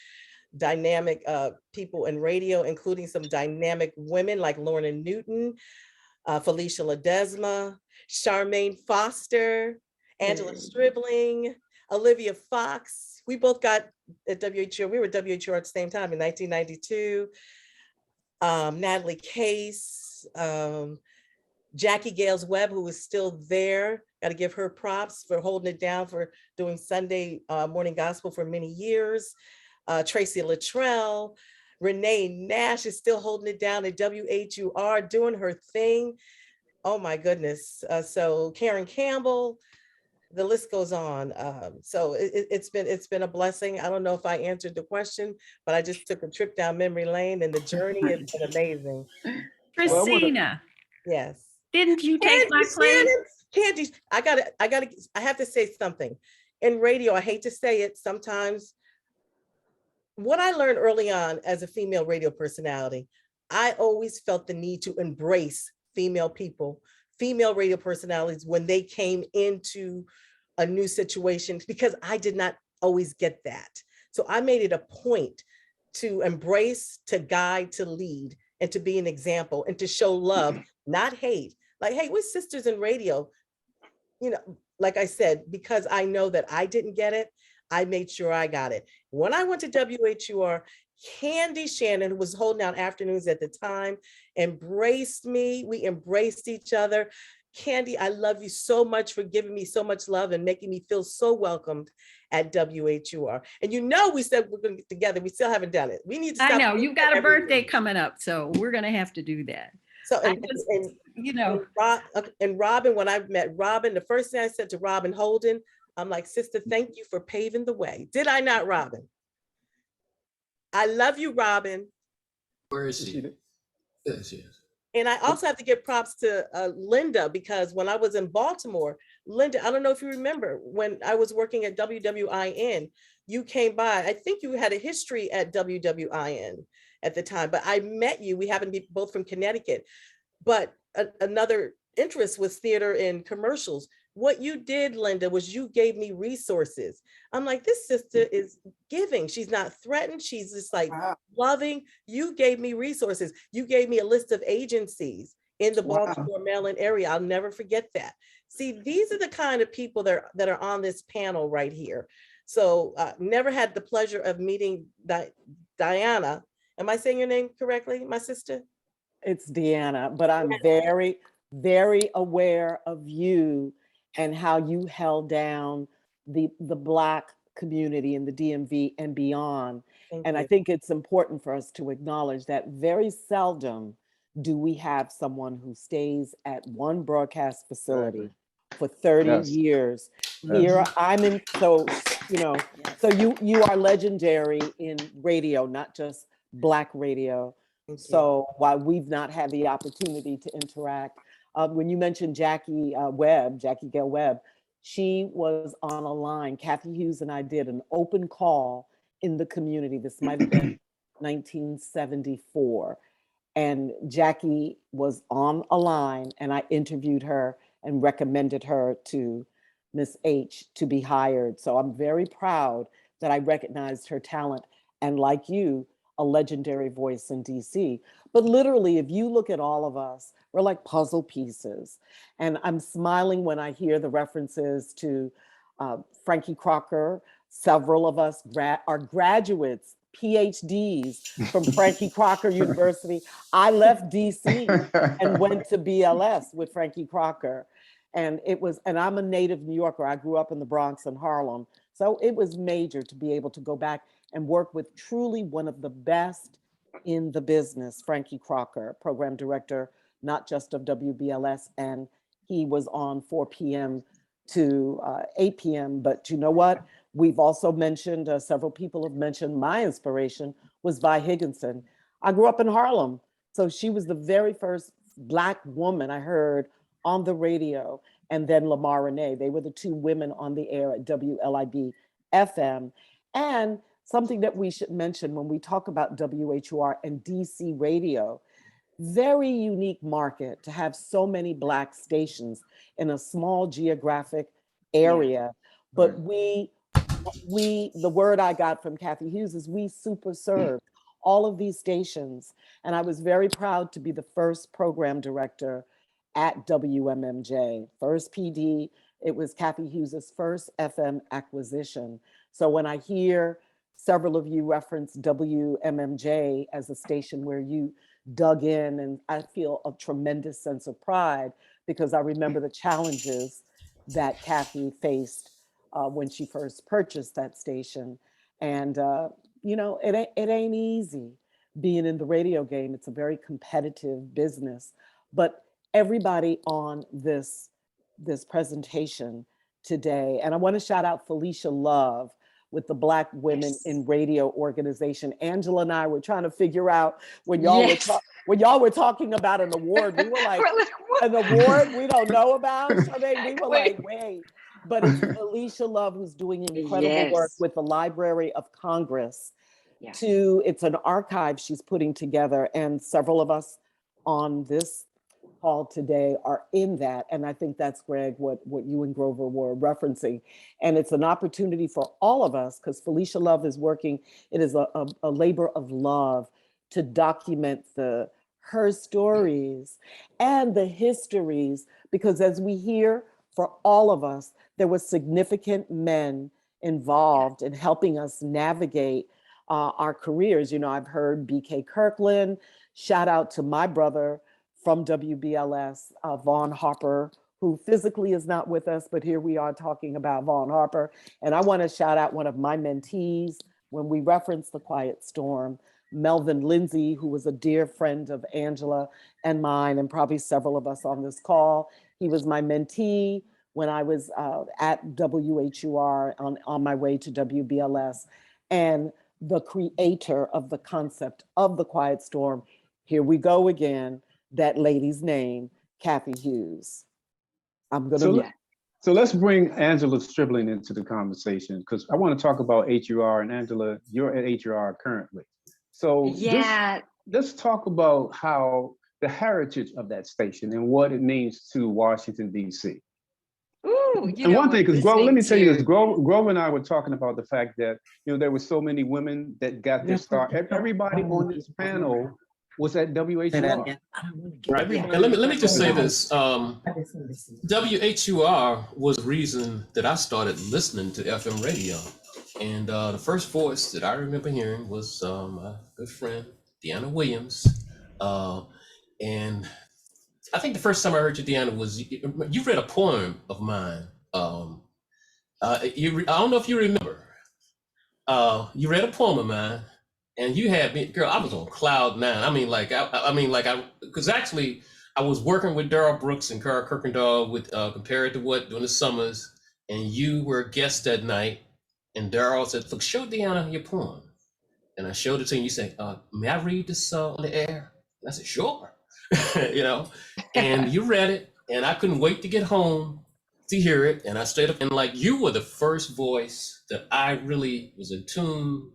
dynamic people in radio, including some dynamic women like Lorna Newton, Felicia Ledesma, Charmaine Foster, Angela Stribling, Olivia Fox. We both got at WHUR. We were at WHUR at the same time in 1992. Natalie Case, Jackie Gales Webb, who is still there. Got to give her props for holding it down, for doing Sunday morning gospel for many years. Tracy Luttrell, Renee Nash is still holding it down at WHUR, doing her thing. Oh my goodness. So Karen Campbell, the list goes on. So it's been a blessing. I don't know if I answered the question, but I just took a trip down memory lane, and the journey has been amazing.
Christina.
Yes.
Didn't you take my place?
Candy, I have to say something. In radio, I hate to say it sometimes. What I learned early on as a female radio personality, I always felt the need to embrace female people, female radio personalities when they came into a new situation, because I did not always get that. So I made it a point to embrace, to guide, to lead, and to be an example, and to show love, not hate. Like, hey, we're sisters in radio. Like I said, because I know that I didn't get it, I made sure I got it. When I went to WHUR, Candy Shannon, who was holding down afternoons at the time, embraced me. We embraced each other. Candy, I love you so much for giving me so much love and making me feel so welcomed at WHUR. And we said we're going to get together. We still haven't done it. We need to stop.
I know you've got a birthday coming up, so we're going to have to do that.
So, and Robin, when I met Robin, the first thing I said to Robin Holden, I'm like, sister, thank you for paving the way. Did I not, Robin? I love you, Robin.
Where is she? There she is.
And I also have to give props to Linda, because when I was in Baltimore, Linda, I don't know if you remember, when I was working at WWIN, you came by. I think you had a history at WWIN at the time, but I met you. We happened to be both from Connecticut. But another interest was theater and commercials. What you did, Linda, was you gave me resources. I'm like, this sister is giving. She's not threatened. She's just like loving. You gave me resources. You gave me a list of agencies in the
Wow.
Baltimore, Maryland area. I'll never forget that. See, these are the kind of people that are on this panel right here. So never had the pleasure of meeting Diana. Am I saying your name correctly, my sister?
It's Deanna, but I'm very, very aware of you and how you held down the Black community in the DMV and beyond.
Thank
And I
you.
think it's important for us to acknowledge that very seldom do we have someone who stays at one broadcast facility for 30
Yes.
years.
Yes.
Here, I'm in, so, you know, so you are legendary in radio, not just Black radio.
Thank you.
So while we've not had the opportunity to interact, when you mentioned Jackie Gail Webb, she was on a line. Kathy Hughes and I did an open call in the community. This might have been 1974. And Jackie was on a line and I interviewed her and recommended her to Miss H to be hired. So I'm very proud that I recognized her talent. And like you, a legendary voice in DC. But literally, if you look at all of us, we're like puzzle pieces. And I'm smiling when I hear the references to Frankie Crocker. Several of us are graduates, PhDs from Frankie Crocker University. I left DC and went to BLS with Frankie Crocker. And I'm a native New Yorker. I grew up in the Bronx and Harlem. So it was major to be able to go back and work with truly one of the best in the business, Frankie Crocker, program director, not just of WBLS. And he was on 4 p.m. to 8 p.m. But you know what? We've also mentioned, several people have mentioned my inspiration was Vi Higginson. I grew up in Harlem. So she was the very first Black woman I heard on the radio. And then Lamar Renee, they were the two women on the air at WLIB FM. And something that we should mention when we talk about WHUR and DC radio, very unique market to have so many Black stations in a small geographic area. But the word I got from Kathy Hughes is we super served all of these stations. And I was very proud to be the first program director at WMMJ, first PD. It was Kathy Hughes's first FM acquisition. So when I hear several of you reference WMMJ as a station where you dug in, and I feel a tremendous sense of pride because I remember the challenges that Kathy faced when she first purchased that station. And, you know, it ain't easy being in the radio game. It's a very competitive business, but everybody on this presentation today, and I want to shout out Felicia Love with the Black Women in Radio organization. Angela and I were trying to figure out when y'all were talking about an award, we were like, an award we don't know about? So we were like, wait. But it's Felicia Love who's doing incredible work with the Library of Congress. It's an archive she's putting together, and several of us on this call today are in that. And I think that's, Greg, what you and Grover were referencing. And it's an opportunity for all of us, because Felicia Love is working, it is a labor of love to document her stories and the histories, because as we hear, for all of us, there were significant men involved in helping us navigate our careers. You know, I've heard BK Kirkland, shout out to my brother from WBLS, Vaughn Harper, who physically is not with us, but here we are talking about Vaughn Harper. And I want to shout out one of my mentees when we reference The Quiet Storm, Melvin Lindsay, who was a dear friend of Angela and mine, and probably several of us on this call. He was my mentee when I was at WHUR on my way to WBLS, and the creator of the concept of The Quiet Storm. Here we go again. that lady's name, Kathy Hughes. I'm gonna.
So let's bring Angela Stribling into the conversation, because I want to talk about HUR, and Angela, you're at HUR currently. So let's talk about how the heritage of that station and what it means to Washington, D.C.
Ooh,
and one thing, because Grover, let me tell you this, Grover and I were talking about the fact that, you know, there were so many women that got their start. Everybody on this panel was at WHUR.
Right. And let me just say this. WHUR was the reason that I started listening to FM radio. And the first voice that I remember hearing was my good friend, Deanna Williams. And I think the first time I heard you, Deanna, was you read a poem of mine. I don't know if you remember. You read a poem of mine, and you had me, girl. I was on cloud nine. Because actually, I was working with Daryl Brooks and Carl Kirkendall with Compared to What during the summers, and you were a guest that night. And Daryl said, "Look, show Deanna your poem." And I showed it to you. And you said, "May I read this on the air?" And I said, "Sure." You know, and you read it, and I couldn't wait to get home to hear it. And I stayed up, and like, you were the first voice that I really was in tune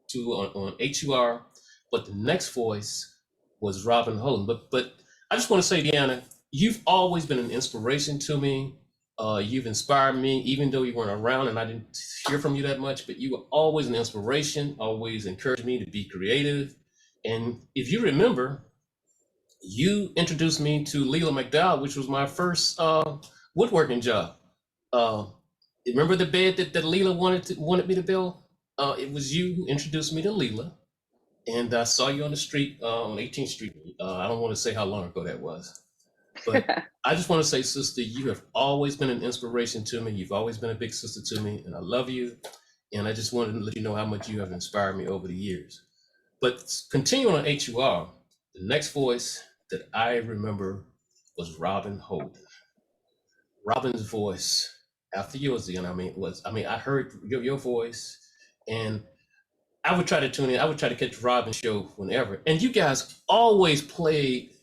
to on HUR. But the next voice was Robin Holden. But I just want to say, Deanna, you've always been an inspiration to me. You've inspired me, even though you weren't around and I didn't hear from you that much, but you were always an inspiration, always encouraged me to be creative. And if you remember, you introduced me to Leela McDowell, which was my first woodworking job. Remember the bed that Leela wanted me to build? It was you who introduced me to Leela. And I saw you on the street, on 18th Street. I don't want to say how long ago that was. But I just want to say, sister, you have always been an inspiration to me. You've always been a big sister to me, and I love you. And I just wanted to let you know how much you have inspired me over the years. But continuing on HUR, the next voice that I remember was Robin Holden. Robin's voice, after yours, and I heard your voice, and I would try to tune in. I would try to catch Robin's show whenever. And you guys always played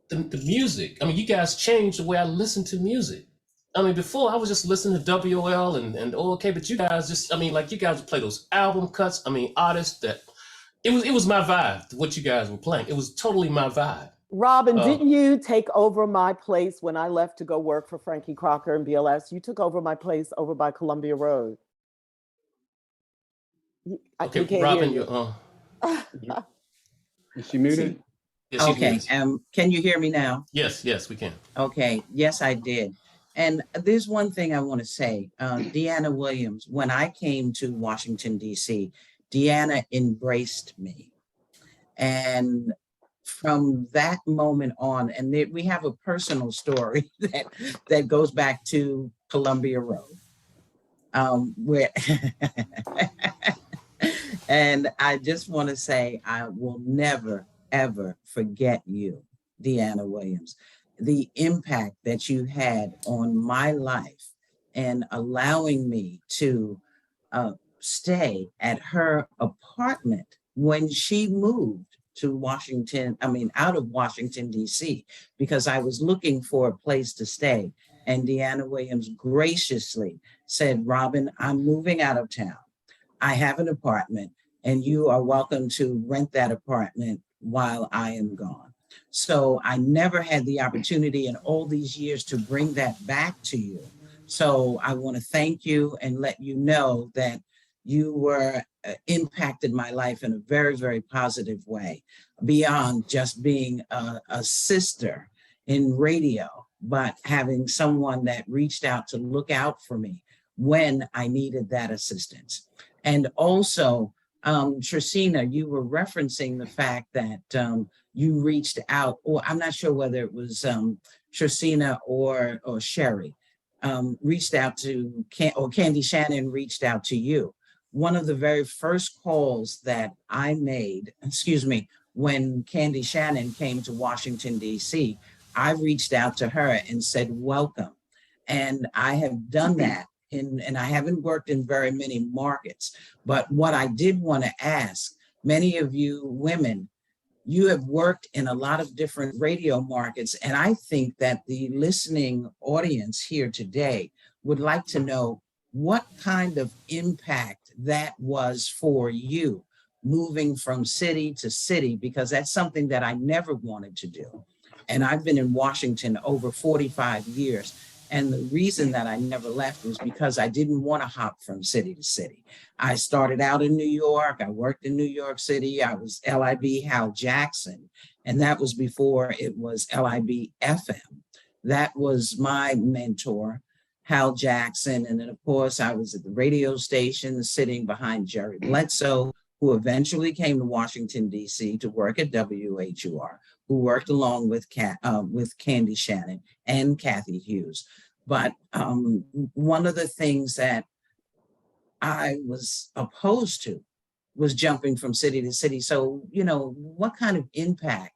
the music. I mean, you guys changed the way I listen to music. I mean, before I was just listening to WOL and OK, but you guys just, you guys would play those album cuts. I mean, artists that, it was my vibe, what you guys were playing. It was totally my vibe.
Robin, didn't you take over my place when I left to go work for Frankie Crocker and BLS? You took over my place over by Columbia Road.
Okay, Robin,
is she muted?
Yes,
okay, can you hear me now?
Yes, we can.
Okay, yes, I did. And there's one thing I want to say. Deanna Williams, when I came to Washington, D.C., Deanna embraced me. And from that moment on, and we have a personal story that goes back to Columbia Road, where, and I just want to say, I will never, ever forget you, Deanna Williams, the impact that you had on my life and allowing me to stay at her apartment when she moved to Washington, out of Washington, D.C., because I was looking for a place to stay. And Deanna Williams graciously said, "Robin, I'm moving out of town. I have an apartment and you are welcome to rent that apartment while I am gone." So I never had the opportunity in all these years to bring that back to you. So I want to thank you and let you know that you were impacted my life in a very, very positive way, beyond just being a sister in radio, but having someone that reached out to look out for me when I needed that assistance. And also, Tracina, you were referencing the fact that you reached out, or I'm not sure whether it was Tracina or Sherry, reached out to, or Candy Shannon reached out to you. One of the very first calls that I made, when Candy Shannon came to Washington, D.C., I reached out to her and said, "Welcome." And I have done that. And I haven't worked in very many markets, but what I did want to ask, many of you women, You have worked in a lot of different radio markets, and I think that the listening audience here today would like to know what kind of impact that was for you, moving from city to city, because that's something that I never wanted to do. And I've been in Washington over 45 years. And the reason that I never left was because I didn't want to hop from city to city. I started out in New York. I worked in New York City. I was LIB Hal Jackson, and that was before it was LIB FM. That was my mentor, Hal Jackson. And then, of course, I was at the radio station sitting behind Jerry Bledsoe, who eventually came to Washington, D.C. to work at WHUR, who worked along with Candy Shannon and Kathy Hughes. But one of the things that I was opposed to was jumping from city to city. So, you know, what kind of impact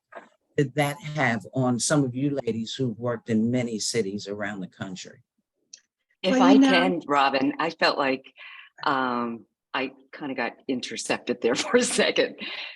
did that have on some of you ladies who've worked in many cities around the country?
If
Well,
I
you know-
can, Robin, I felt like I kind of got intercepted there for a second.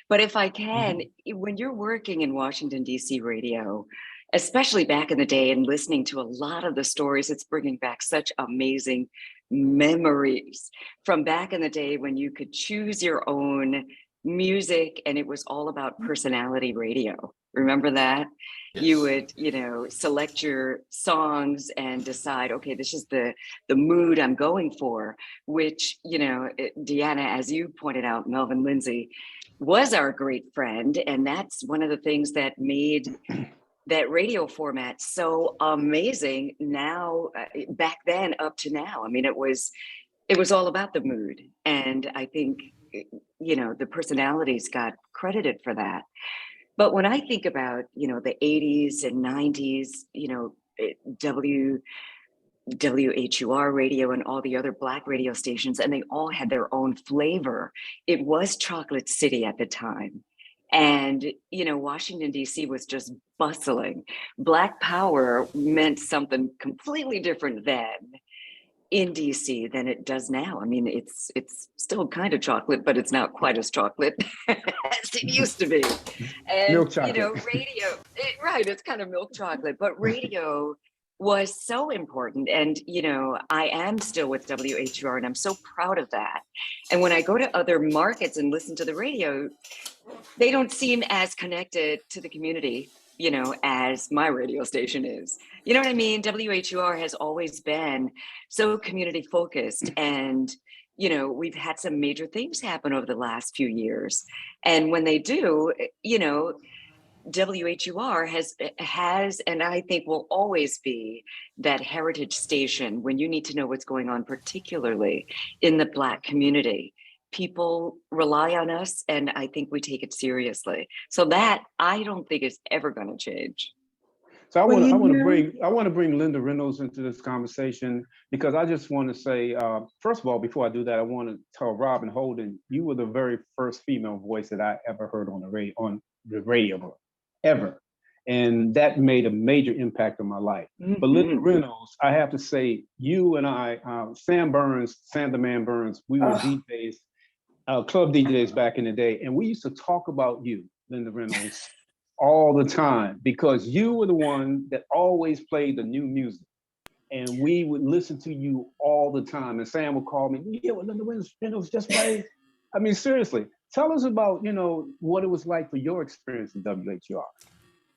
But if I can, when you're working in Washington, D.C. radio, especially back in the day and listening to a lot of the stories, it's bringing back such amazing memories from back in the day when you could choose your own music and it was all about personality radio. Remember that? You would, you know, select your songs and decide, okay, this is the mood I'm going for, which, you know, Deanna, as you pointed out, Melvin Lindsay was our great friend. And that's one of the things that made that radio format so amazing now, back then up to now. I mean, it was all about the mood. And I think, you know, the personalities got credited for that. But when I think about, you know, the 80s and 90s, you know, WHUR radio and all the other Black radio stations, and they all had their own flavor. It was Chocolate City at the time. And, you know, Washington, D.C. was just bustling. Black power meant something completely different then in DC than it does now. I mean, it's still kind of chocolate, but it's not quite as chocolate as it used to be. And
Milk chocolate.
you know, radio, right? It's kind of milk chocolate, but radio was so important. And you know, I am still with WHUR, and I'm so proud of that. And when I go to other markets and listen to the radio, they don't seem as connected to the community, you know, as my radio station is. You know what I mean? WHUR has always been so community focused, and you know, we've had some major things happen over the last few years. And when they do, you know, WHUR has and I think will always be that heritage station when you need to know what's going on, particularly in the Black community. People rely on us, and I think we take it seriously. So that I don't think is ever going to change.
So I
Well,
want
you know-
to bring Linda Reynolds into this conversation, because I just want to say, first of all, before I do that, I want to tell Robin Holden, you were the very first female voice that I ever heard on the radio, ever. And that made a major impact on my life. But Linda Reynolds, I have to say, you and I, Sam the Man Burns, we were DJs, club DJs back in the day. And we used to talk about you, Linda Reynolds, all the time, because you were the one that always played the new music. And we would listen to you all the time. And Sam would call me, "You hear what Linda Reynolds just played?" I mean, seriously, tell us about, you know, what it was like for your experience in WHUR.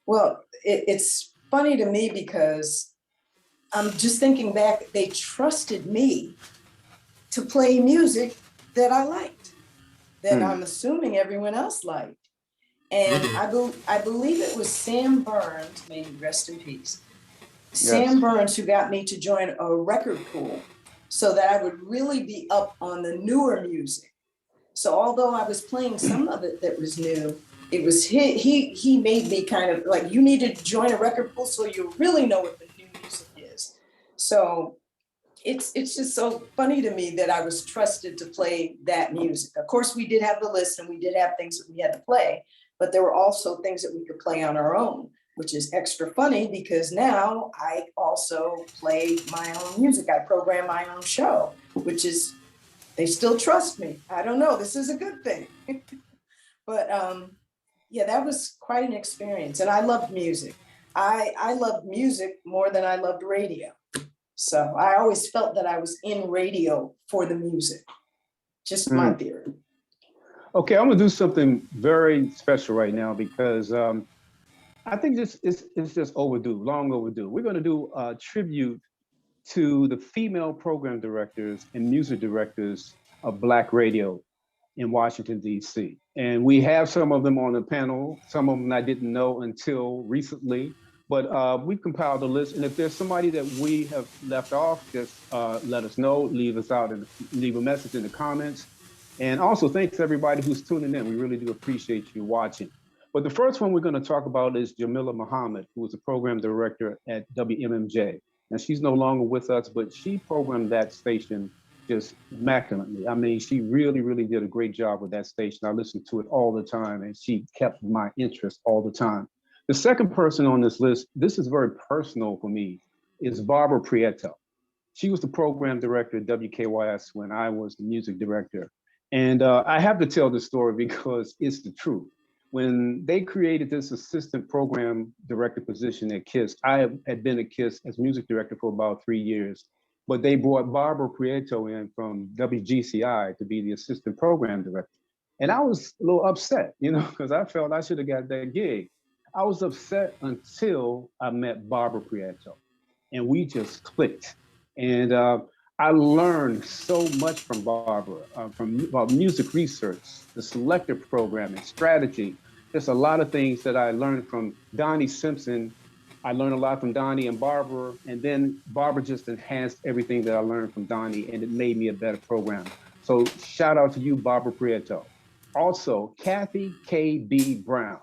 Well, it's funny to me because I'm just thinking back, they trusted me to play music that I liked, that I'm assuming everyone else liked. And I believe it was Sam Burns, may he rest in peace. Sam Burns, who got me to join a record pool so that I would really be up on the newer music. So although I was playing some of it that was new, it was he made me kind of like, you need to join a record pool so you really know what the new music is. So it's just so funny to me that I was trusted to play that music. Of course, we did have the list and we did have things that we had to play, but there were also things that we could play on our own, which is extra funny because now I also play my own music. I program my own show, which is, they still trust me. I don't know, this is a good thing. But Yeah, that was quite an experience. And I loved music. I loved music more than I loved radio. So I always felt that I was in radio for the music. Just my theory.
Okay, I'm gonna do something very special right now because I think this is it's just overdue, long overdue. We're gonna do a tribute to the female program directors and music directors of Black radio in Washington, D.C. And we have some of them on the panel. Some of them I didn't know until recently, but we compiled a list. And if there's somebody that we have left off, just let us know, leave us out and leave a message in the comments. And also thanks to everybody who's tuning in. We really do appreciate you watching. But the first one we're going to talk about is Jamila Muhammad, who was the program director at WMMJ. And she's no longer with us, but she programmed that station just immaculately. I mean, she really, really did a great job with that station. I listened to it all the time, and she kept my interest all the time. The second person on this list, this is very personal for me, is Barbara Prieto. She was the program director at WKYS when I was the music director. And I have to tell this story because it's the truth. When they created this assistant program director position at KISS, I had been at KISS as music director for about 3 years, but they brought Barbara Prieto in from WGCI to be the assistant program director. And I was a little upset, you know, because I felt I should have got that gig. I was upset until I met Barbara Prieto, and we just clicked. And I learned so much from Barbara, about music research, the selective programming, strategy. There's a lot of things that I learned from Donnie Simpson. I learned a lot from Donnie and Barbara, and then Barbara just enhanced everything that I learned from Donnie, and it made me a better programmer. So shout out to you, Barbara Prieto. Also, Kathy K.B. Brown.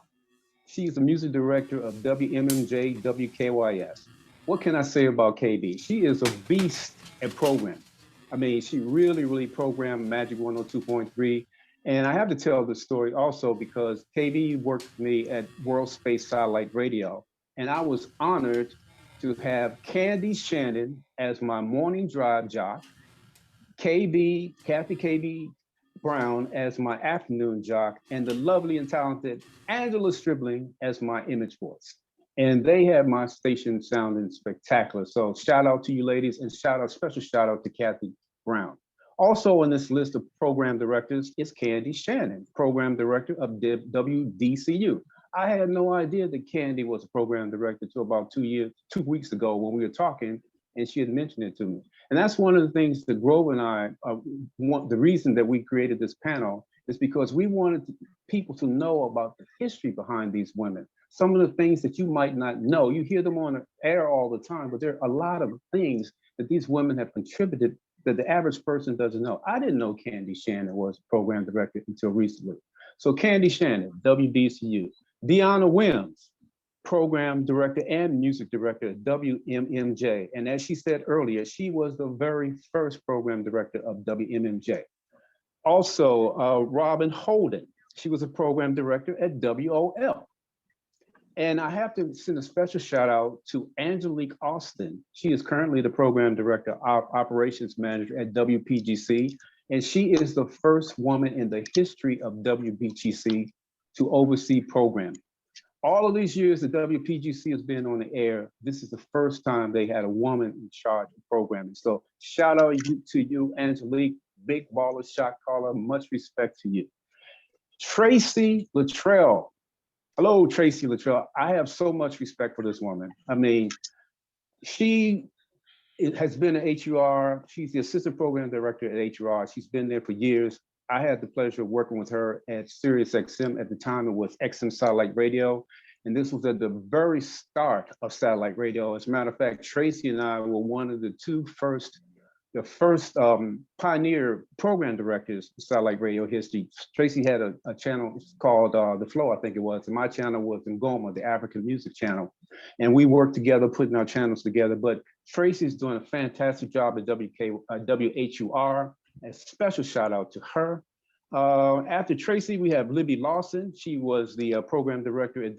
She's the music director of WMMJ WKYS. What can I say about KB? She is a beast at programming. I mean, she really, really programmed Magic 102.3. And I have to tell this story also because KB worked with me at World Space Satellite Radio. And I was honored to have Candy Shannon as my morning drive jock, Kathy KB Brown as my afternoon jock, and the lovely and talented Angela Stribling as my image voice. And they have my station sounding spectacular. So shout out to you ladies, and special shout out to Kathy Brown. Also on this list of program directors is Candy Shannon, program director of WDCU. I had no idea that Candy was a program director until about 2 weeks ago when we were talking, and she had mentioned it to me. And that's one of the things that Grove and I want. The reason that we created this panel is because we wanted people to know about the history behind these women. Some of the things that you might not know, you hear them on the air all the time, but there are a lot of things that these women have contributed that the average person doesn't know. I didn't know Candy Shannon was program director until recently. So Candy Shannon, WDCU. Deanna Wims, program director and music director at WMMJ. And as she said earlier, she was the very first program director of WMMJ. Also, Robin Holden, she was a program director at WOL. And I have to send a special shout out to Angelique Austin. She is currently the program director, operations manager at WPGC. And she is the first woman in the history of WPGC to oversee programming. All of these years that WPGC has been on the air, this is the first time they had a woman in charge of programming. So shout out to you, Angelique, big baller, shot caller, much respect to you. Tracy Luttrell. Hello, Tracy Luttrell. I have so much respect for this woman. I mean, she has been at HUR. She's the assistant program director at HUR. She's been there for years. I had the pleasure of working with her at Sirius XM. At the time, it was XM Satellite Radio. And this was at the very start of satellite radio. As a matter of fact, Tracy and I were one of the first pioneer program directors in satellite radio history. Tracy had a channel called The Flow, I think it was. And my channel was Ngoma, the African music channel. And we worked together, putting our channels together. But Tracy's doing a fantastic job at WHUR. A special shout out to her. After Tracy, we have Libby Lawson. She was the program director at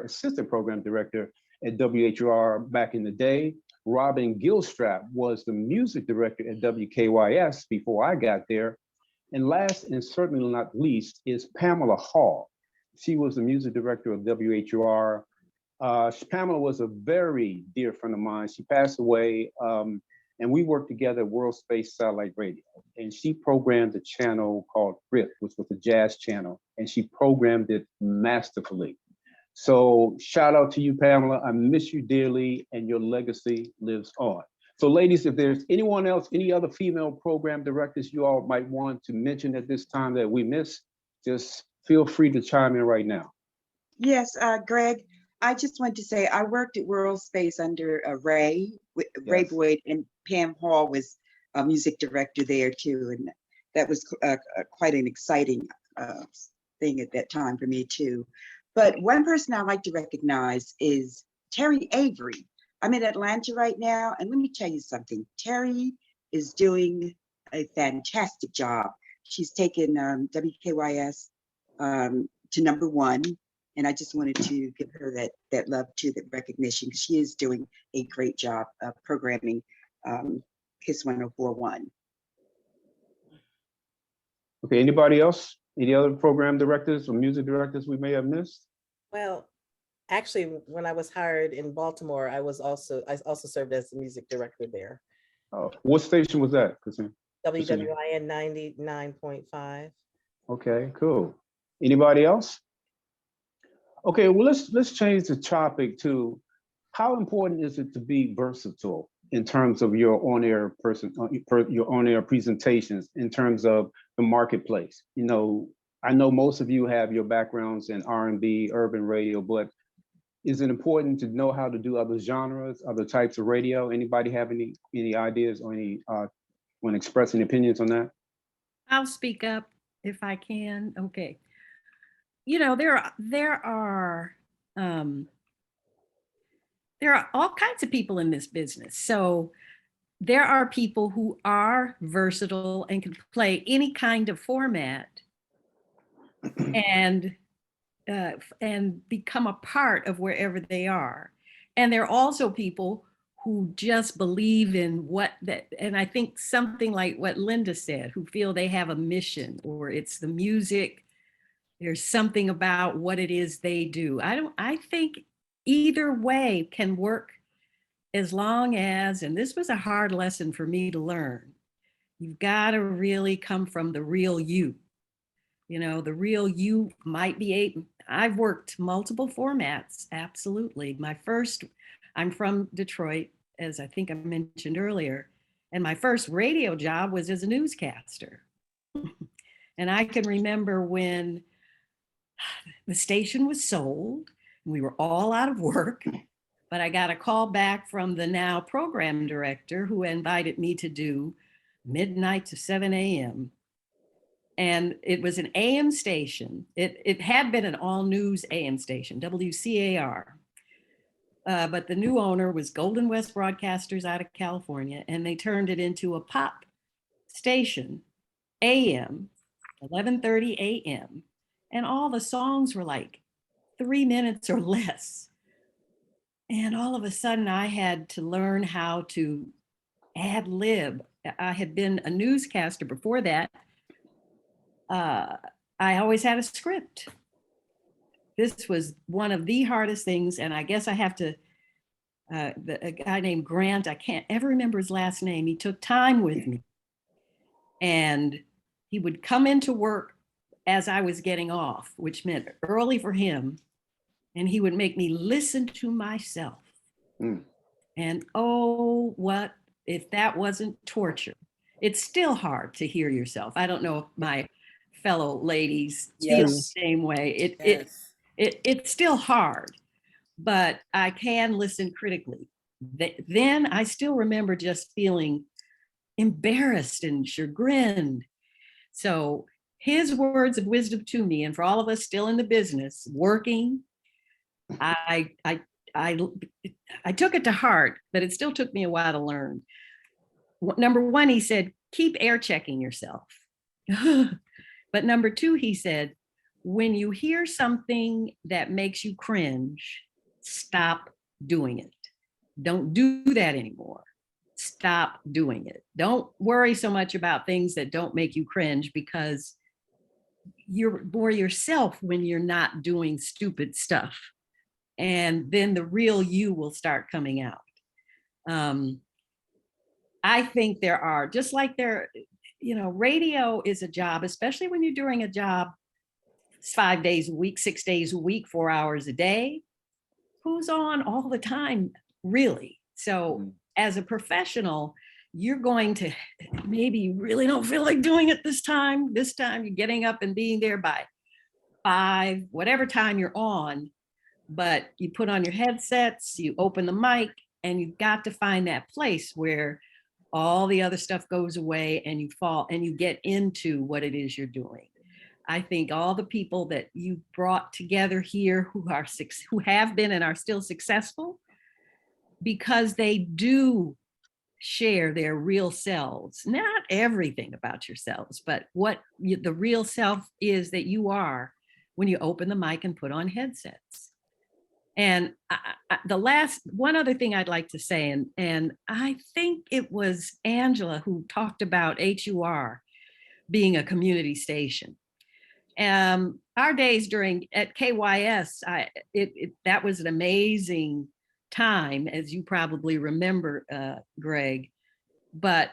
assistant program director at WHUR back in the day. Robin Gilstrap was the music director at WKYS before I got there. And last and certainly not least is Pamela Hall. She was the music director of WHUR. Pamela was a very dear friend of mine. She passed away, and we worked together at World Space Satellite Radio. And she programmed a channel called RIP, which was a jazz channel, and she programmed it masterfully. So shout out to you, Pamela. I miss you dearly, and your legacy lives on. So ladies, if there's anyone else, any other female program directors you all might want to mention at this time that we missed, just feel free to chime in right now.
Yes, Greg, I just want to say I worked at World Space under Ray
Yes.
Boyd, and Pam Hall was a music director there too. And that was quite an exciting thing at that time for me too. But one person I like to recognize is Terry Avery. I'm in Atlanta right now, and let me tell you something. Terry is doing a fantastic job. She's taken WKYS to #1, and I just wanted to give her that love too, that recognition, because she is doing a great job of programming KISS 104.1.
Okay, anybody else? Any other program directors or music directors we may have missed?
Well, actually, when I was hired in Baltimore, I also served as the music director there.
Oh, what station was that, Christine?
WWIN 99.5.
Okay, cool. Anybody else? Okay, well, let's change the topic to how important is it to be versatile in terms of your on-air your on-air presentations in terms of the marketplace. You know, I know most of you have your backgrounds in R&B, urban radio, but is it important to know how to do other genres, other types of radio? Anybody have any ideas or any want to express any opinions on that?
I'll speak up if I can. Okay. You know, there are all kinds of people in this business. So there are people who are versatile and can play any kind of format and become a part of wherever they are. And there are also people who just believe in and I think something like what Linda said, who feel they have a mission, or it's the music, there's something about what it is they do. I think either way can work, as long as, and this was a hard lesson for me to learn, you've got to really come from the real you. You know, the real you might be I've worked multiple formats, absolutely. I'm from Detroit, as I think I mentioned earlier, and my first radio job was as a newscaster. And I can remember when the station was sold, and we were all out of work, but I got a call back from the now program director, who invited me to do midnight to 7 a.m. And it was an AM station. It had been an all news AM station, WCAR. But the new owner was Golden West Broadcasters out of California, and they turned it into a pop station, AM, 11:30 a.m. And all the songs were like 3 minutes or less. And all of a sudden I had to learn how to ad lib. I had been a newscaster before that. I always had a script. This was one of the hardest things. And I guess I have to, a guy named Grant, I can't ever remember his last name. He took time with me, and he would come into work as I was getting off, which meant early for him. And he would make me listen to myself. And oh, what if that wasn't torture? It's still hard to hear yourself. I don't know if my fellow ladies feel the same way. It's still hard, but I can listen critically. Then I still remember just feeling embarrassed and chagrined. So his words of wisdom to me, and for all of us still in the business, working, I took it to heart, but it still took me a while to learn. Number one, he said, keep air checking yourself. But number two, he said, when you hear something that makes you cringe, stop doing it. Don't do that anymore. Stop doing it. Don't worry so much about things that don't make you cringe, because you're more yourself when you're not doing stupid stuff. And then the real you will start coming out. I think there are, just like there, radio is a job, especially when you're doing a job 5 days a week, 6 days a week, 4 hours a day. Who's on all the time, really? So as a professional, you're going to, maybe you really don't feel like doing it this time. This time you're getting up and being there by 5, whatever time you're on, but you put on your headsets, you open the mic, and you've got to find that place where all the other stuff goes away and you fall and you get into what it is you're doing. I think all the people that you brought together here who have been and are still successful, because they do share their real selves, not everything about yourselves, but what the real self is that you are when you open the mic and put on headsets. And the last one other thing I'd like to say, and I think it was Angela who talked about HUR being a community station. Our days at KYS, that was an amazing time, as you probably remember, Greg. But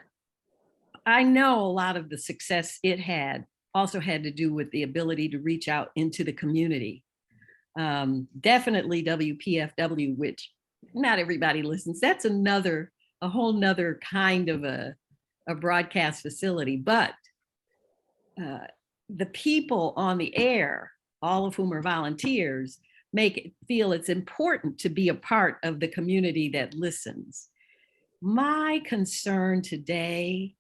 I know a lot of the success it had also had to do with the ability to reach out into the community. Definitely WPFW, which not everybody listens. That's a whole nother kind of a broadcast facility. But the people on the air, all of whom are volunteers, make it feel it's important to be a part of the community that listens. My concern today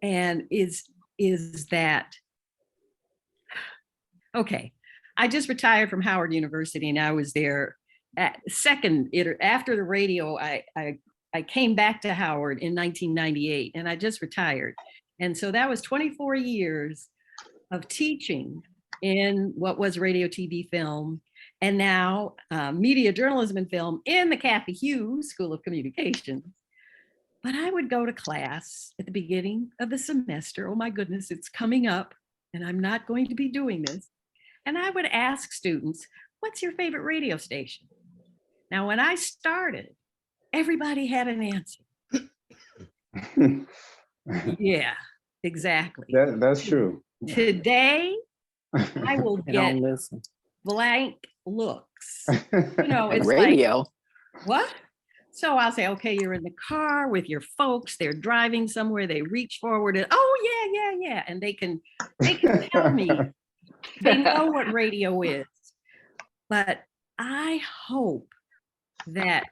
is that, okay, I just retired from Howard University and I was there after the radio. I came back to Howard in 1998 and I just retired. And so that was 24 years of teaching in what was radio, TV, film, and now media, journalism, and film in the Cathy Hughes School of Communications. But I would go to class at the beginning of the semester. Oh my goodness, it's coming up and I'm not going to be doing this. And I would ask students, what's your favorite radio station? Now, when I started, everybody had an answer. Yeah, exactly.
That's true.
Today, I will get blank looks. It's
radio.
Like, what? So I'll say, okay, you're in the car with your folks, they're driving somewhere, they reach forward and, oh, yeah. And they can tell me, they know what radio is. But I hope that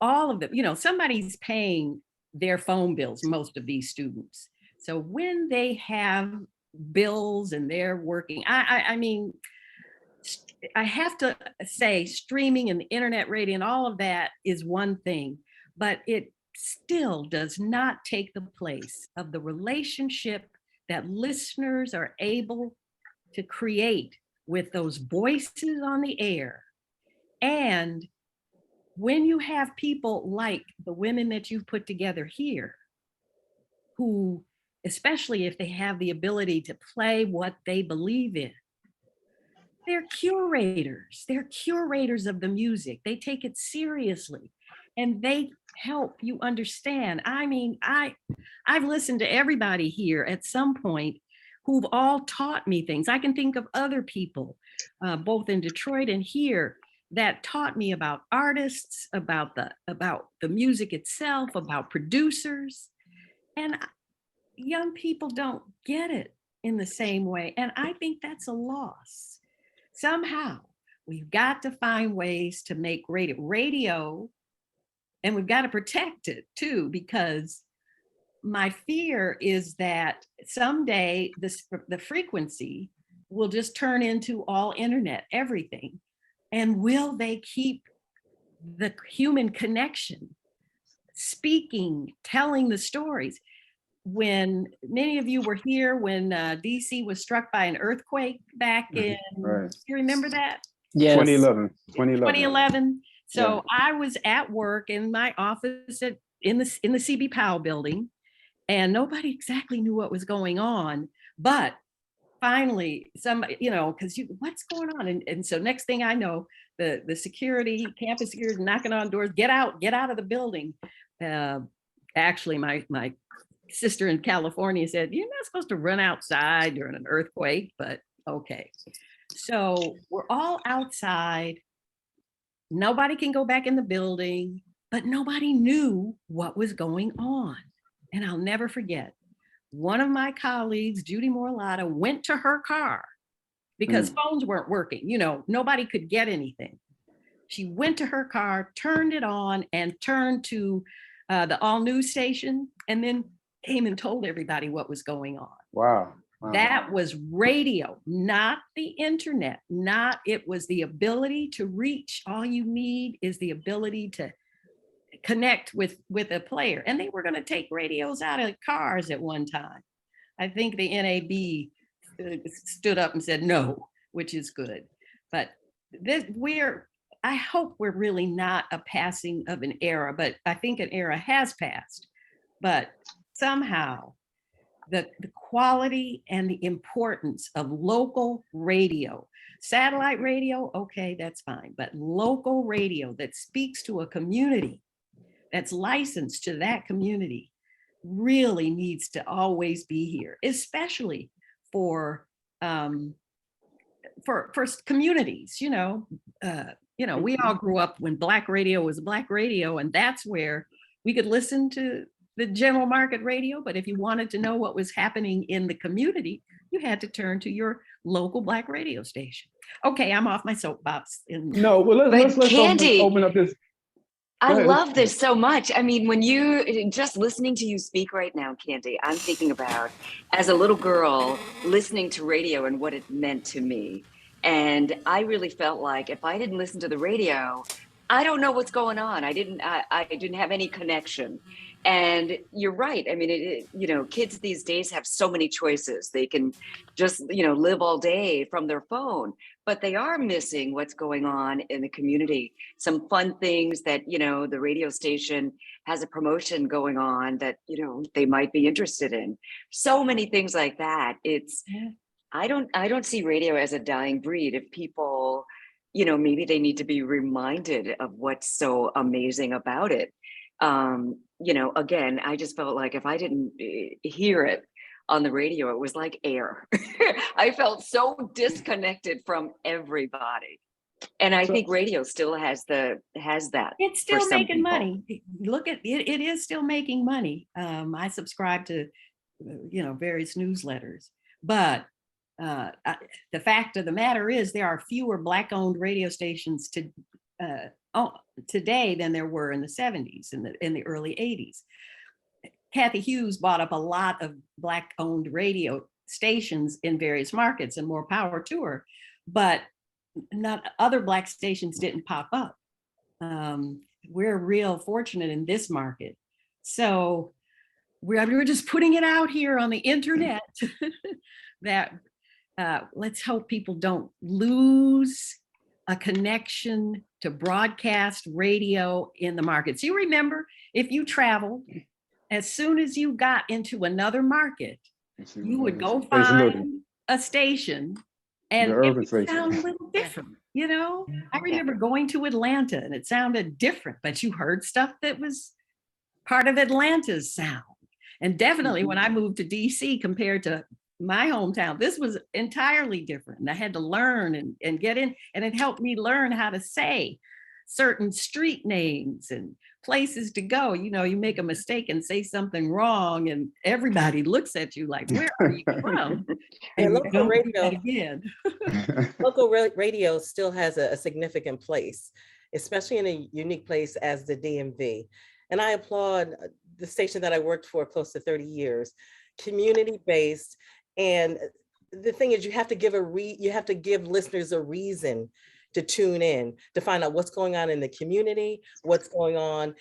all of them, somebody's paying their phone bills, most of these students. So when they have bills and they're working, I mean, I have to say streaming and the internet radio and all of that is one thing, but it still does not take the place of the relationship that listeners are able to create with those voices on the air. And when you have people like the women that you've put together here, who, especially if they have the ability to play what they believe in, they're curators of the music. They take it seriously and they help you understand. I mean, I've listened to everybody here at some point who've all taught me things. I can think of other people, both in Detroit and here, that taught me about artists, about the music itself, about producers. And young people don't get it in the same way. And I think that's a loss. Somehow we've got to find ways to make radio, and we've got to protect it too, because my fear is that someday the frequency will just turn into all internet, everything. And will they keep the human connection, speaking, telling the stories? When many of you were here when DC was struck by an earthquake back in, you remember that?
Yes.
2011.
So
Yeah.
I was at work in my office in the CB Powell building, and nobody exactly knew what was going on. But finally somebody, you know, because what's going on? And so next thing I know, the security, campus security knocking on doors, get out of the building. Actually, my sister in California said, you're not supposed to run outside during an earthquake, but okay. So we're all outside. Nobody can go back in the building, but nobody knew what was going on. And I'll never forget, one of my colleagues, Judy Morlatta, went to her car because phones weren't working. You know, nobody could get anything. She went to her car, turned it on, and turned to the all news station, and then came and told everybody what was going on.
Wow.
That was radio, not the internet, it was the ability to reach. All you need is the ability to connect with a player. And they were going to take radios out of cars at one time. I think the NAB stood up and said no, which is good. But I hope we're really not a passing of an era, but I think an era has passed. But somehow the quality and the importance of local radio, satellite radio, okay, that's fine, but local radio that speaks to a community, that's licensed to that community, really needs to always be here, especially for communities. You know, we all grew up when Black radio was Black radio, and that's where we could listen to the general market radio. But if you wanted to know what was happening in the community, you had to turn to your local Black radio station. Okay, I'm off my soapbox.
No, well, let's
Candy,
open up this.
I love this so much. I mean, when just listening to you speak right now, Candy, I'm thinking about as a little girl listening to radio and what it meant to me. And I really felt like if I didn't listen to the radio, I don't know what's going on. I didn't have any connection. And you're right. I mean, kids these days have so many choices. They can just, live all day from their phone, but they are missing what's going on in the community. Some fun things that, the radio station has a promotion going on that, they might be interested in. So many things like that. I don't see radio as a dying breed. If people, maybe they need to be reminded of what's so amazing about it. Again, I just felt like if I didn't hear it on the radio, it was like air. I felt so disconnected from everybody. And I think radio still has that.
It's still making money. Look at it, it is still making money. I subscribe to, various newsletters, but the fact of the matter is there are fewer Black-owned radio stations today than there were in the 70s and in the early 80s. Cathy Hughes bought up a lot of Black-owned radio stations in various markets, and more power to her, but not other Black stations didn't pop up. We're real fortunate in this market. So we're just putting it out here on the internet that let's hope people don't lose a connection to broadcast radio in the markets. You remember, if you traveled, as soon as you got into another market, you would go find a station and it would sound a little different. I remember going to Atlanta and it sounded different, but you heard stuff that was part of Atlanta's sound. And definitely when I moved to DC compared to my hometown, this was entirely different. And I had to learn and get in, and it helped me learn how to say certain street names and places to go. You make a mistake and say something wrong and everybody looks at you like, where are you from? And
local radio,
again.
Local radio still has a significant place, especially in a unique place as the DMV. And I applaud the station that I worked for close to 30 years, community-based. And the thing is, you have to give listeners a reason to tune in, to find out what's going on in the community, what's going on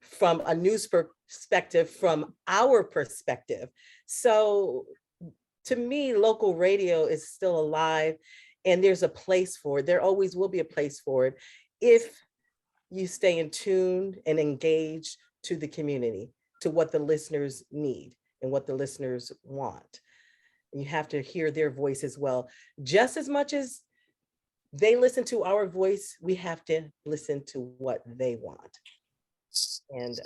from a news perspective, from our perspective. So to me, local radio is still alive and there's a place for it. There always will be a place for it if you stay in tune and engaged to the community, to what the listeners need and what the listeners want. and you have to hear their voice as well. Just as much as they listen to our voice, we have to listen to what they want. And,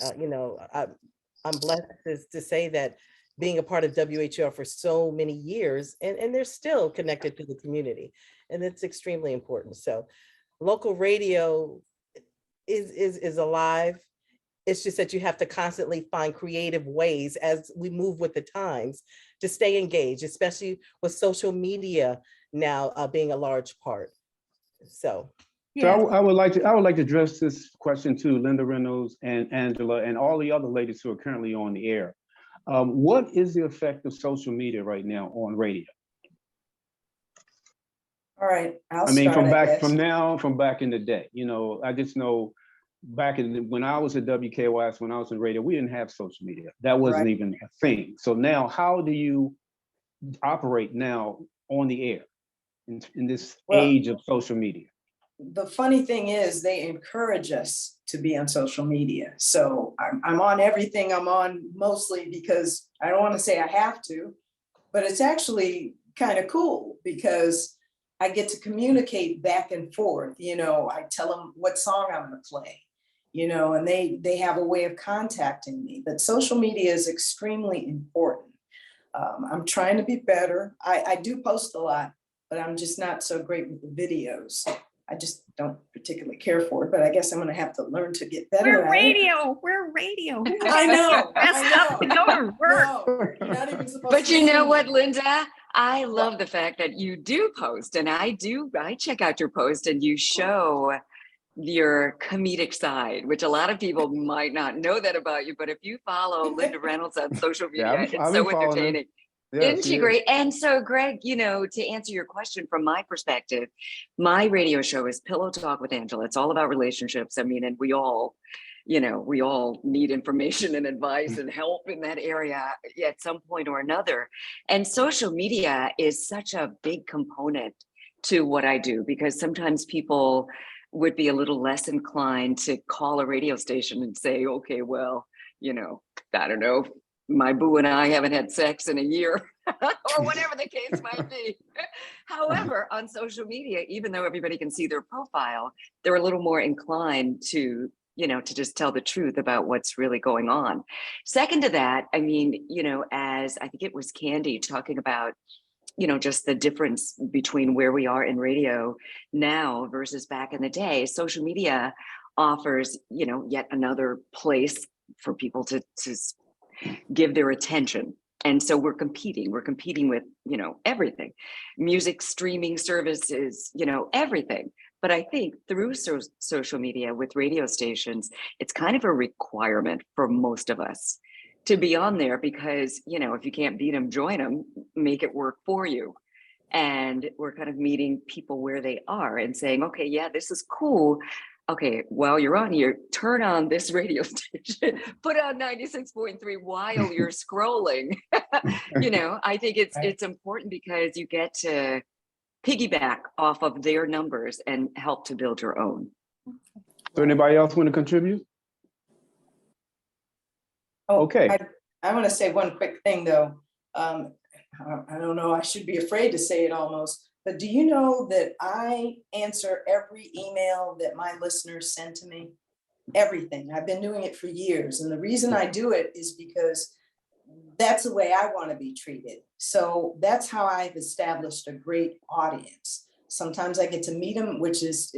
I'm blessed to say that being a part of WHR for so many years, and they're still connected to the community, and it's extremely important. So local radio is alive. It's just that you have to constantly find creative ways as we move with the times to stay engaged, especially with social media now being a large part. So.
So I would like to address this question to Linda Reynolds and Angela and all the other ladies who are currently on the air. What is the effect of social media right now on radio?
All right,
from back in the day. I just know when I was at WKYS, when I was in radio, we didn't have social media. That wasn't even a thing. So now, how do you operate now on the air in this age of social media?
The funny thing is they encourage us to be on social media. So I'm on everything. I'm on mostly because I don't want to say I have to, but it's actually kind of cool because I get to communicate back and forth. I tell them what song I'm going to play, and they have a way of contacting me. But social media is extremely important. I'm trying to be better. I do post a lot, but I'm just not so great with the videos. I just don't particularly care for it, but I guess I'm going to have to learn to get better
We're
at
radio. We're radio.
I know.
Dressed up to go to work.
No, you're not even supposed
But
to
you know
see
what,
me.
Linda? I love the fact that you do post, and I check out your post and you show your comedic side, which a lot of people might not know that about you, but if you follow Linda Reynolds on social media, it's so entertaining. Isn't she great? And so, Greg, to answer your question from my perspective, my radio show is Pillow Talk with Angela. It's all about relationships. I mean, and we all need information and advice and help in that area at some point or another. And social media is such a big component to what I do, because sometimes people would be a little less inclined to call a radio station and say, okay, well, I don't know, my boo and I haven't had sex in a year or whatever the case might be. However, on social media, even though everybody can see their profile, they're a little more inclined to just tell the truth about what's really going on. Second to that, I mean, as I think it was Candy talking about, just the difference between where we are in radio now versus back in the day, social media offers, yet another place for people to give their attention. And so we're competing with, everything, music, streaming services, everything. But I think through social media with radio stations, it's kind of a requirement for most of us to be on there because, if you can't beat them, join them, make it work for you. And we're kind of meeting people where they are and saying, okay, yeah, this is cool. Okay, while you're on here, turn on this radio station, put on 96.3 while you're scrolling. I think it's important because you get to piggyback off of their numbers and help to build your own.
So anybody else want to contribute? Okay.
I want to say one quick thing though. I don't know, I should be afraid to say it almost, but do you know that I answer every email that my listeners send to me? Everything. I've been doing it for years. And the reason I do it is because that's the way I want to be treated. So that's how I've established a great audience. Sometimes I get to meet them, which is,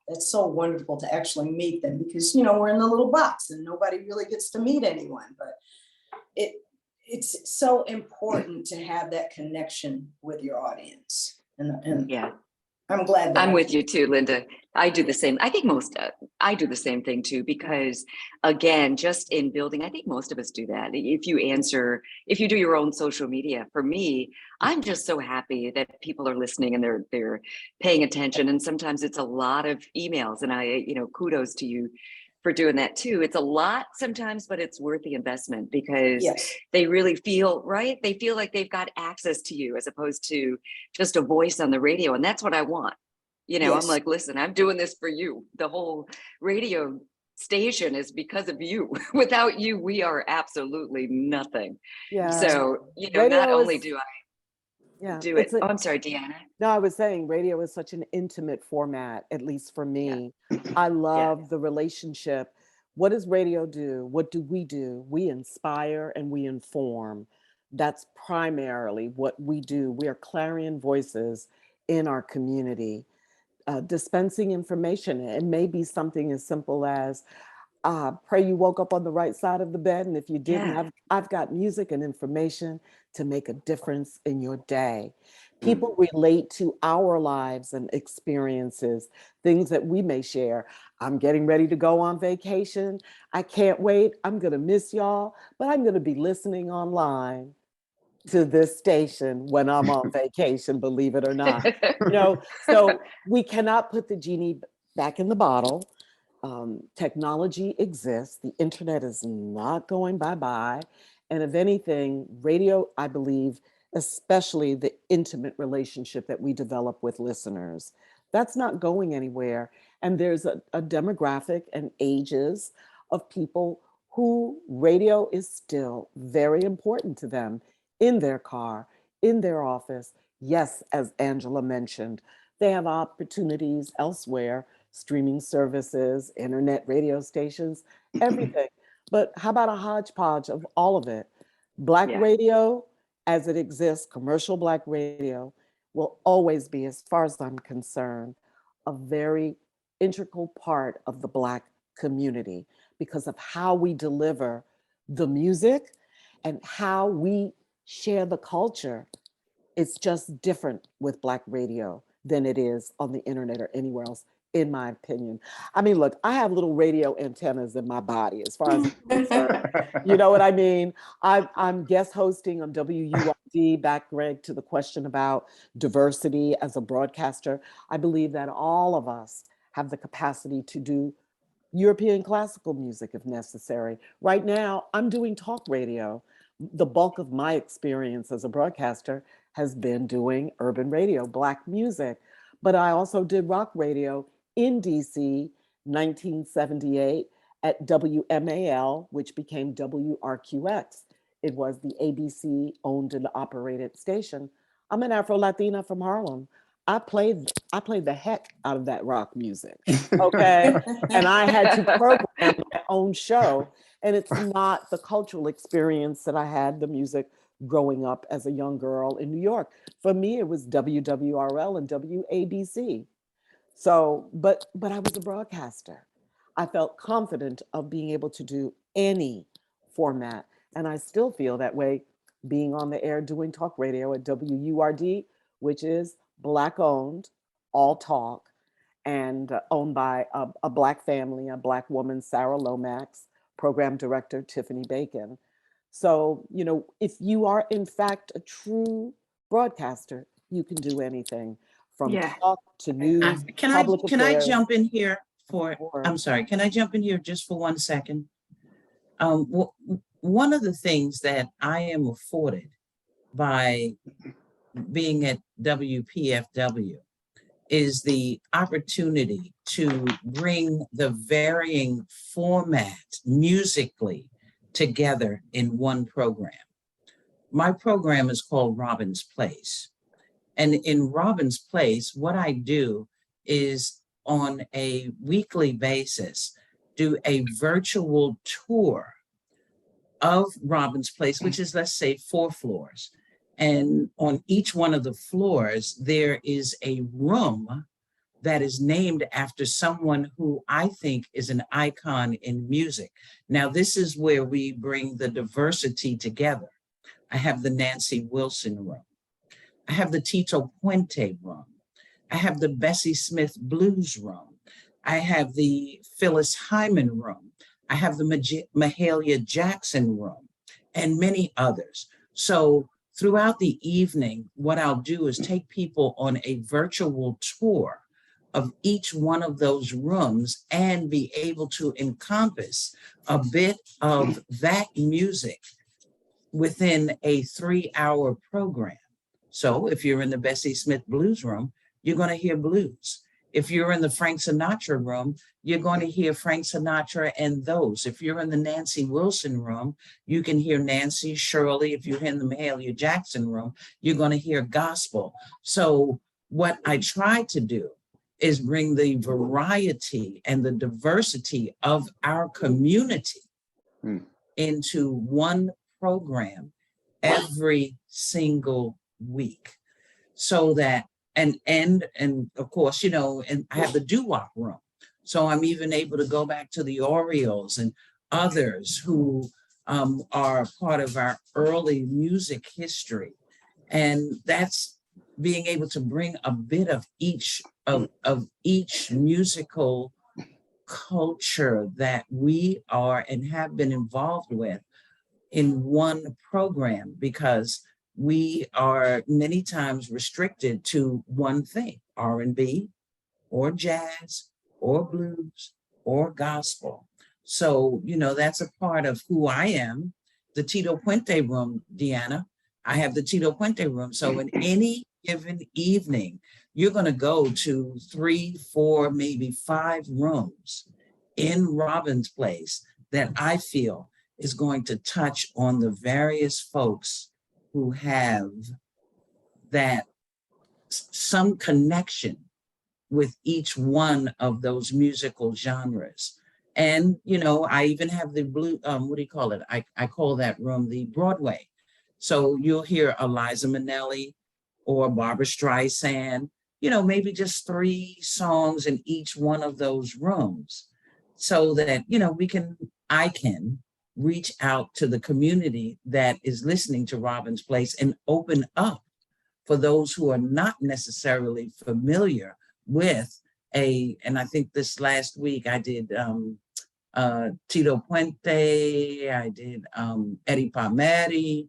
that's so wonderful to actually meet them because, we're in the little box and nobody really gets to meet anyone, but it's so important to have that connection with your audience. And
yeah,
I'm glad that
I'm with you too, Linda. I do the same. I think I do the same thing too, because again, just in building, I think most of us do that. If you do your own social media, for me, I'm just so happy that people are listening and they're paying attention. And sometimes it's a lot of emails, and kudos to you for doing that too. It's a lot sometimes, but it's worth the investment because they really feel, right? They feel like they've got access to you as opposed to just a voice on the radio. And that's what I want. I'm like, listen, I'm doing this for you. The whole radio station is because of you. Without you, we are absolutely nothing.
Yeah.
So,
Radio
not only
is-
do I,
Yeah,
do
it's
it.
a,
Oh, I'm sorry, Deanna.
no, I was saying radio is such an intimate format, at least for
Yeah.
me. I
Yeah.
love the relationship. What does radio do? What do? We inspire and we inform. That's primarily what we do. We are clarion voices in our community, dispensing information. It may be something as simple as, pray you woke up on the right side of the bed. And if you didn't,
Yeah.
I've got music and information to make a difference in your day.
Mm.
People relate to our lives and experiences, things that we may share. I'm getting ready to go on vacation. I can't wait. I'm going to miss y'all, but I'm going to be listening online to this station when I'm on vacation, believe it or not. So we cannot put the genie back in the bottle. Technology exists. The internet is not going bye-bye. And if anything, radio, I believe, especially the intimate relationship that we develop with listeners, that's not going anywhere. And there's a demographic and ages of people who radio is still very important to them in their car, in their office. Yes, as Angela mentioned, they have opportunities elsewhere, streaming services, internet radio stations, everything. But how about a hodgepodge of all of it? Black
Yeah.
radio, as it exists, commercial Black radio, will always be, as far as I'm concerned, a very integral part of the Black community because of how we deliver the music and how we share the culture. It's just different with Black radio than it is on the internet or anywhere else, in my opinion. I mean, look, I have little radio antennas in my body as far as I'm concerned. You know what I mean? I'm guest hosting on WURD, back, Greg, to the question about diversity as a broadcaster. I believe that all of us have the capacity to do European classical music if necessary. Right now, I'm doing talk radio. The bulk of my experience as a broadcaster has been doing urban radio, Black music. But I also did rock radio in DC, 1978 at WMAL, which became WRQX. It was the ABC owned and operated station. I'm an Afro-Latina from Harlem. I played the heck out of that rock music. Okay. And I had to program my own show. And it's not the cultural experience that I had, the music growing up as a young girl in New York. For me, it was WWRL and WABC. So, but I was a broadcaster. I felt confident of being able to do any format. And I still feel that way being on the air doing talk radio at WURD, which is Black owned, all talk, and owned by a Black family, a Black woman, Sarah Lomax, program director, Tiffany Bacon. So, if you are in fact a true broadcaster, you can do anything from
Yeah.
talk to news,
Can I
public
can I
affairs.
jump in here for,
Sure.
I'm sorry, can I jump in here just for 1 second? One of the things that I am afforded by being at WPFW is the opportunity to bring the varying format musically together in one program. My program is called Robin's Place. And in Robin's Place, what I do is on a weekly basis, do a virtual tour of Robin's Place, which is, let's say, 4 floors. And on each one of the floors, there is a room that is named after someone who I think is an icon in music. Now, this is where we bring the diversity together. I have the Nancy Wilson room. I have the Tito Puente room. I have the Bessie Smith Blues room. I have the Phyllis Hyman room. I have the Mahalia Jackson room, and many others. So throughout the evening, what I'll do is take people on a virtual tour of each one of those rooms and be able to encompass a bit of that music within a 3-hour program. So if you're in the Bessie Smith Blues room, you're going to hear blues. If you're in the Frank Sinatra room, you're going to hear Frank Sinatra and those. If you're in the Nancy Wilson room, you can hear Nancy, Shirley. If you're in the Mahalia Jackson room, you're going to hear gospel. So what I try to do is bring the variety and the diversity of our community into one program every single week, so that and of course, you know, and I have the doo-wop room, so I'm even able to go back to the Orioles and others who are part of our early music history, and that's being able to bring a bit of each each musical culture that we are and have been involved with in one program, because we are many times restricted to one thing, R&B or jazz or blues or gospel. So, you know, that's a part of who I am. The Tito Puente room, Deanna, I have the Tito Puente room. So in any given evening, you're going to go to 3, 4, maybe 5 rooms in Robin's Place that I feel is going to touch on the various folks who have that some connection with each one of those musical genres. And, you know, I even have the blue, what do you call it? I call that room the Broadway. So you'll hear Eliza Minnelli or Barbara Streisand, you know, maybe just 3 songs in each one of those rooms, so that, you know, I can reach out to the community that is listening to Robin's Place and open up for those who are not necessarily familiar with and I think this last week I did Tito Puente, I did Eddie Palmieri,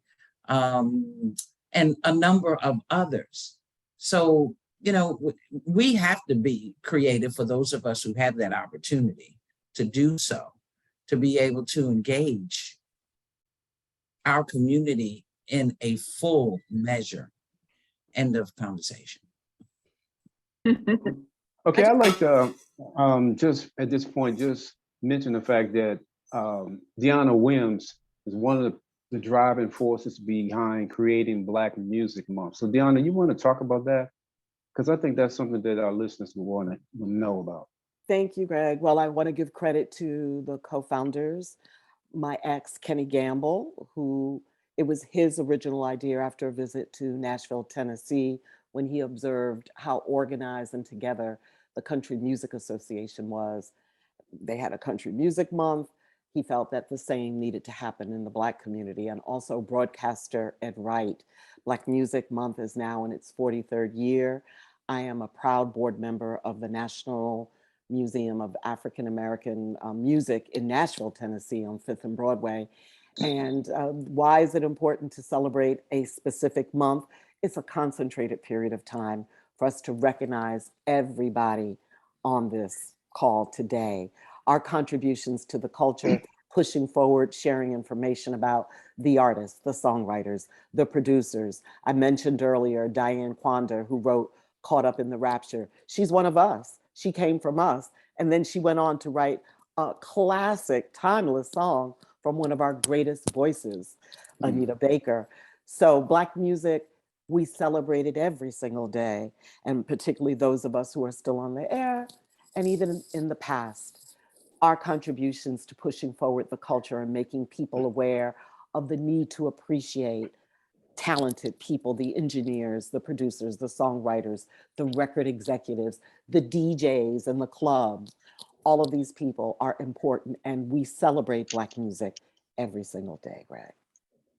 and a number of others. So, you know, we have to be creative for those of us who have that opportunity to do so, to be able to engage our community in a full measure. End of conversation.
Okay, I'd like to just at this point, just mention the fact that Deanna Williams is one of the driving forces behind creating Black Music Month. So Deanna, you want to talk about that? Because I think that's something that our listeners will want to know about.
Thank you, Greg. Well, I want to give credit to the co-founders, my ex, Kenny Gamble, who it was his original idea after a visit to Nashville, Tennessee, when he observed how organized and together the Country Music Association was. They had a Country Music Month. He felt that the same needed to happen in the Black community, and also broadcaster Ed Wright. Black Music Month is now in its 43rd year. I am a proud board member of the National Museum of African American Music in Nashville, Tennessee on 5th and Broadway. And why is it important to celebrate a specific month? It's a concentrated period of time for us to recognize everybody on this call today. Our contributions to the culture, pushing forward, sharing information about the artists, the songwriters, the producers. I mentioned earlier Diane Quander, who wrote Caught Up in the Rapture. She's one of us. She came from us. And then she went on to write a classic, timeless song from one of our greatest voices, Anita Baker. So Black music, we celebrate it every single day, and particularly those of us who are still on the air, and even in the past. Our contributions to pushing forward the culture and making people aware of the need to appreciate talented people, the engineers, the producers, the songwriters, the record executives, the DJs and the clubs. All of these people are important, and we celebrate Black music every single day, Greg.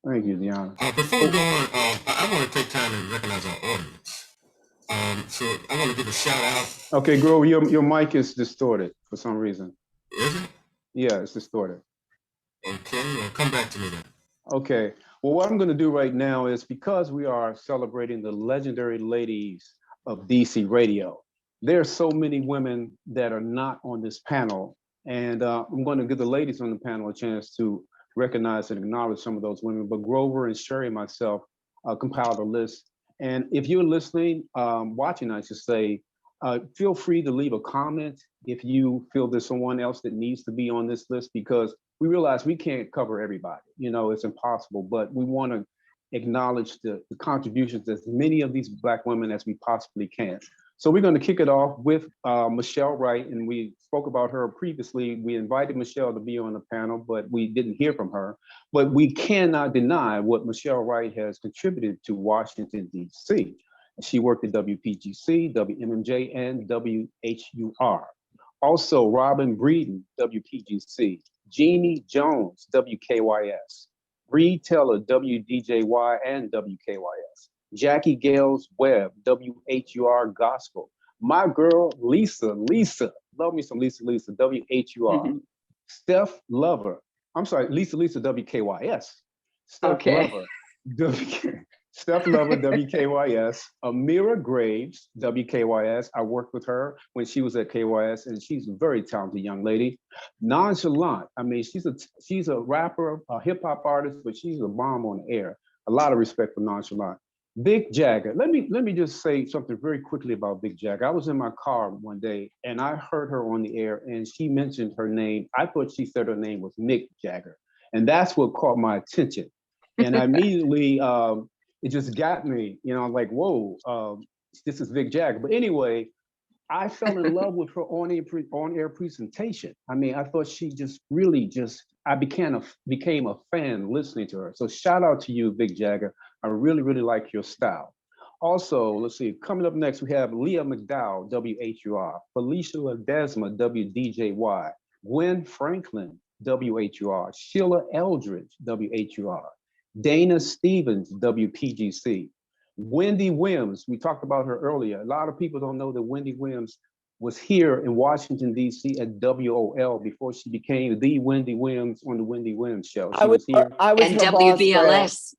Thank you, Deanna.
Before we go on, I want to take time to recognize our audience. So I want to give a shout out.
Okay, Grover, your mic is distorted for some reason.
Is it?
Yeah, it's distorted.
Okay, well, come back to me then.
Okay, well, what I'm going to do right now is, because we are celebrating the legendary ladies of DC Radio, there are so many women that are not on this panel, and I'm going to give the ladies on the panel a chance to recognize and acknowledge some of those women. But Grover and Sherry and myself compiled a list. And if you're listening, watching, I should say, Feel free to leave a comment if you feel there's someone else that needs to be on this list, because we realize we can't cover everybody. You know, it's impossible, but we want to acknowledge the contributions of as many of these Black women as we possibly can. So we're going to kick it off with Michelle Wright, and we spoke about her previously. We invited Michelle to be on the panel, but we didn't hear from her. But we cannot deny what Michelle Wright has contributed to Washington, D.C. She worked at WPGC, WMMJ, and WHUR. Also, Robin Breeden, WPGC, Jeannie Jones, WKYS, Reed Taylor, WDJY and WKYS, Jackie Gales Webb, WHUR Gospel. My girl, Lisa, love me some Lisa, WHUR. Steph Lover, I'm sorry, Lisa, WKYS. Steph Lover, Steph Lover, WKYS. Amira Graves, WKYS. I worked with her when she was at KYS, and she's a very talented young lady. Nonchalant, I mean, she's a rapper, a hip hop artist, but she's a bomb on the air. A lot of respect for Nonchalant. Big Jagger. Let me just say something very quickly about Big Jagger. I was in my car one day and I heard her on the air and she mentioned her name. I thought she said her name was Mick Jagger, and that's what caught my attention. And I immediately, it just got me, you know, I'm like, whoa, this is Big Jagger. But anyway, I fell in love with her on-air presentation. I mean, I thought she just really I became a fan listening to her. So shout out to you, Big Jagger. I really, really like your style. Also, let's see, coming up next, we have Leah McDowell, WHUR, Felicia Ledesma, WDJY, Gwen Franklin, WHUR, Sheila Eldridge, WHUR, Dana Stevens, WPGC, Wendy Williams, we talked about her earlier. A lot of people don't know that Wendy Williams was here in Washington, D.C. at WOL before she became the Wendy Williams on the Wendy Williams Show. She was here.
And WBLS.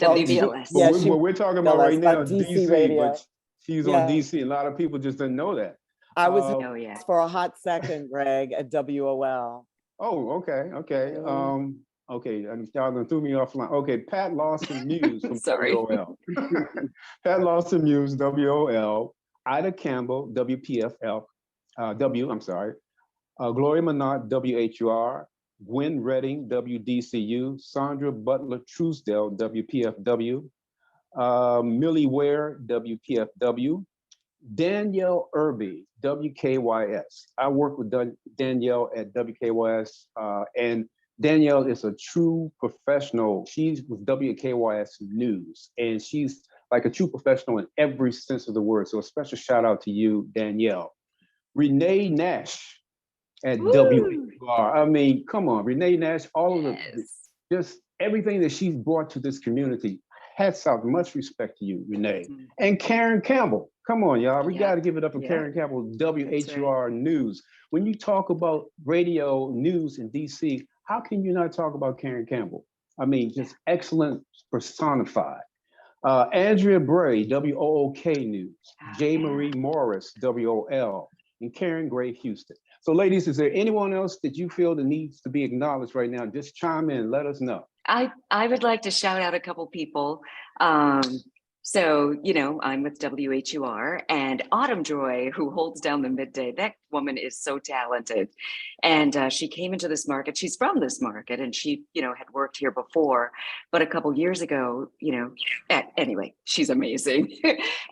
WBLS.
Yeah, we're talking about right now, DC
Radio.
but she's on DC. A lot of people just didn't know that.
I was for a hot second, Greg, at WOL.
Oh, okay. Okay, y'all gonna threw me offline. Okay, Pat Lawson Muse from WOL. Pat Lawson Muse, WOL. Ida Campbell, WPFL. Gloria Menard, WHUR. Gwen Redding, WDCU. Sandra Butler Truesdale, WPFW. Millie Ware, WPFW. Danielle Irby, WKYS. I work with Danielle at WKYS, and Danielle is a true professional. She's with WKYS News, and she's like a true professional in every sense of the word. So a special shout out to you, Danielle. Renee Nash at WHUR. I mean, come on, Renee Nash, all of just everything that she's brought to this community. Hats off, much respect to you, Renee. And Karen Campbell, come on, y'all. We got to give it up for Karen Campbell, WHUR News. When you talk about radio news in DC, how can you not talk about Karen Campbell? I mean, just excellent personified. Andrea Bray, WOOK News. J. Marie Morris, WOL. And Karen Gray Houston. So ladies, is there anyone else that you feel that needs to be acknowledged right now? Just chime in, let us know.
I would like to shout out a couple people. So, you know, I'm with WHUR, and Autumn Joy, who holds down the midday, that woman is so talented. And she came into this market. She's from this market, and she, you know, had worked here before, but a couple years ago, you know, anyway, she's amazing.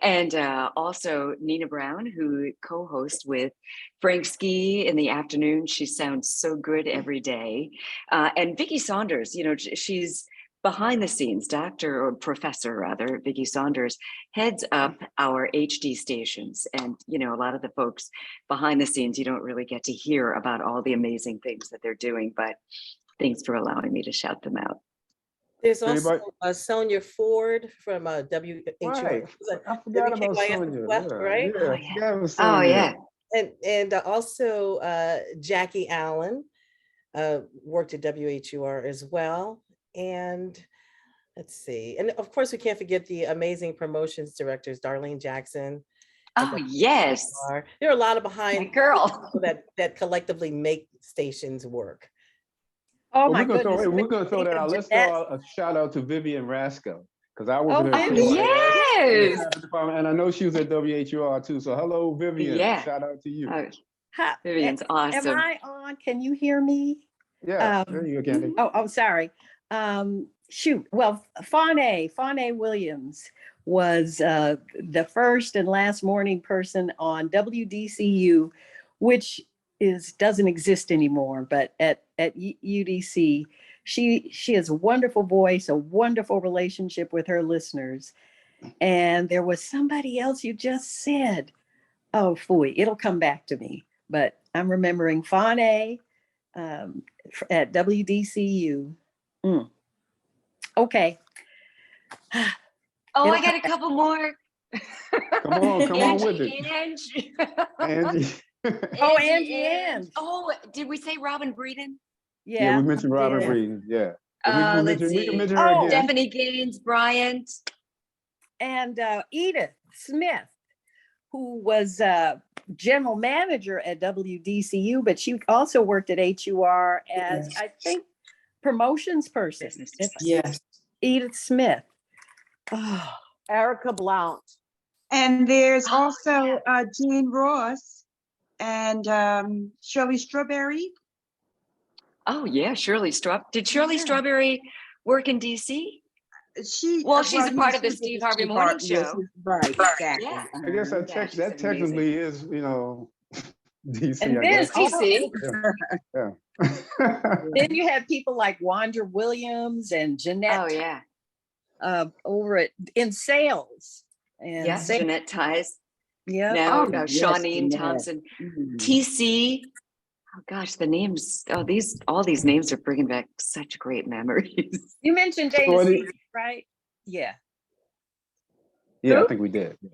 And also Nina Brown, who co-hosts with Frank Ski in the afternoon. She sounds so good every day. And Vicki Saunders, you know, she's behind the scenes, Professor Vicki Saunders heads up our HD stations. And, you know, a lot of the folks behind the scenes, you don't really get to hear about all the amazing things that they're doing, but thanks for allowing me to shout them out.
There's also Sonia Ford from WHUR.
Right. I forgot about Sonia.
Right?
Oh, yeah.
And also Jackie Allen worked at WHUR as well. And let's see. And of course, we can't forget the amazing promotions directors, Darlene Jackson.
Oh, yes.
There are a lot of behind
girl
that collectively make stations work.
Oh, well, we're going to throw that out. Let's throw out a shout out to Vivian Rasco, because I work
Oh,
with her at
Vivian.
PYS
Yes.
and I know she was at WHUR too. So hello, Vivian.
Yeah.
Shout out to you.
Hi,
Vivian's
am
awesome.
I on? Can you hear me?
Yeah, there you go, Candy.
Oh, sorry. Shoot. Well, Fawnay Williams was the first and last morning person on WDCU, which doesn't exist anymore, but at UDC, she has a wonderful voice, a wonderful relationship with her listeners. And there was somebody else you just said. Oh, phooey, it'll come back to me. But I'm remembering Fawnay at WDCU. Okay.
Oh,
It'll
I got
come
a couple more.
Come on with it.
Angie.
Angie.
Oh, Angie.
Oh, did we say Robin Breeden?
Yeah, we mentioned Robin
yeah.
Breeden. Yeah. But
Let's
we can
see.
mention her again.
Stephanie Gaines Bryant.
And Edith Smith, who was general manager at WDCU, but she also worked at HUR as, I think, promotions person.
Yes.
Edith Smith. Oh,
Erica Blount.
And there's also Jean Ross and Shirley Strawberry.
Oh yeah, Shirley Did Shirley Strawberry work in DC?
She's
a part of the Steve Harvey Morning Show.
Right, exactly.
Yeah.
I guess that
Yeah, she's
technically is, DC.
and
I
then,
guess.
DC.
Yeah.
then you have people like Wanda Williams and Jeanette.
Oh yeah.
Over in sales. And
Yes, Jeanette Ties.
Yeah.
No,
Oh, yes,
Shawneen
Jeanette.
Thompson.
Mhm.
TC. Oh gosh, the names. Oh, all these names are bringing back such great memories.
You mentioned Dana Stevens, right? Yeah.
Yeah, I think we did. Yeah.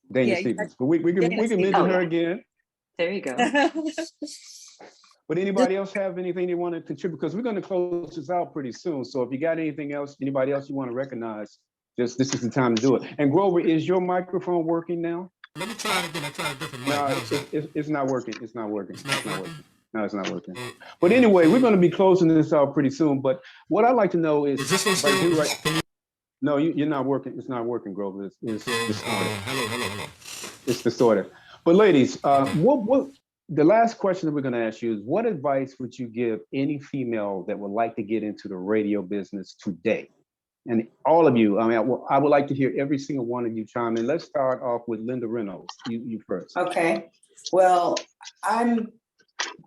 Dana
Yeah,
Stevens. But we can mention
Oh,
her
yeah.
again.
There you go.
But anybody else have anything they want to contribute? Because we're going to close this out pretty soon. So if you got anything else, anybody else you want to recognize, this is the time to do it. And Grover, is your microphone working now?
Let me try it again. I tried a different mic.
No,
How's that?
it's not working. It's not working.
It's not working?
No, it's not working. But anyway, we're going to be closing this out pretty soon. But what I'd like to know is,
Is this one still? Can you?
no, you're not working. It's not working, Grover. It's distorted.
Hello.
It's distorted. But ladies, what the last question that we're going to ask you is, what advice would you give any female that would like to get into the radio business today? And all of you, I mean, I would like to hear every single one of you chime in. Let's start off with Linda Reynolds. You first.
Okay. Well, I'm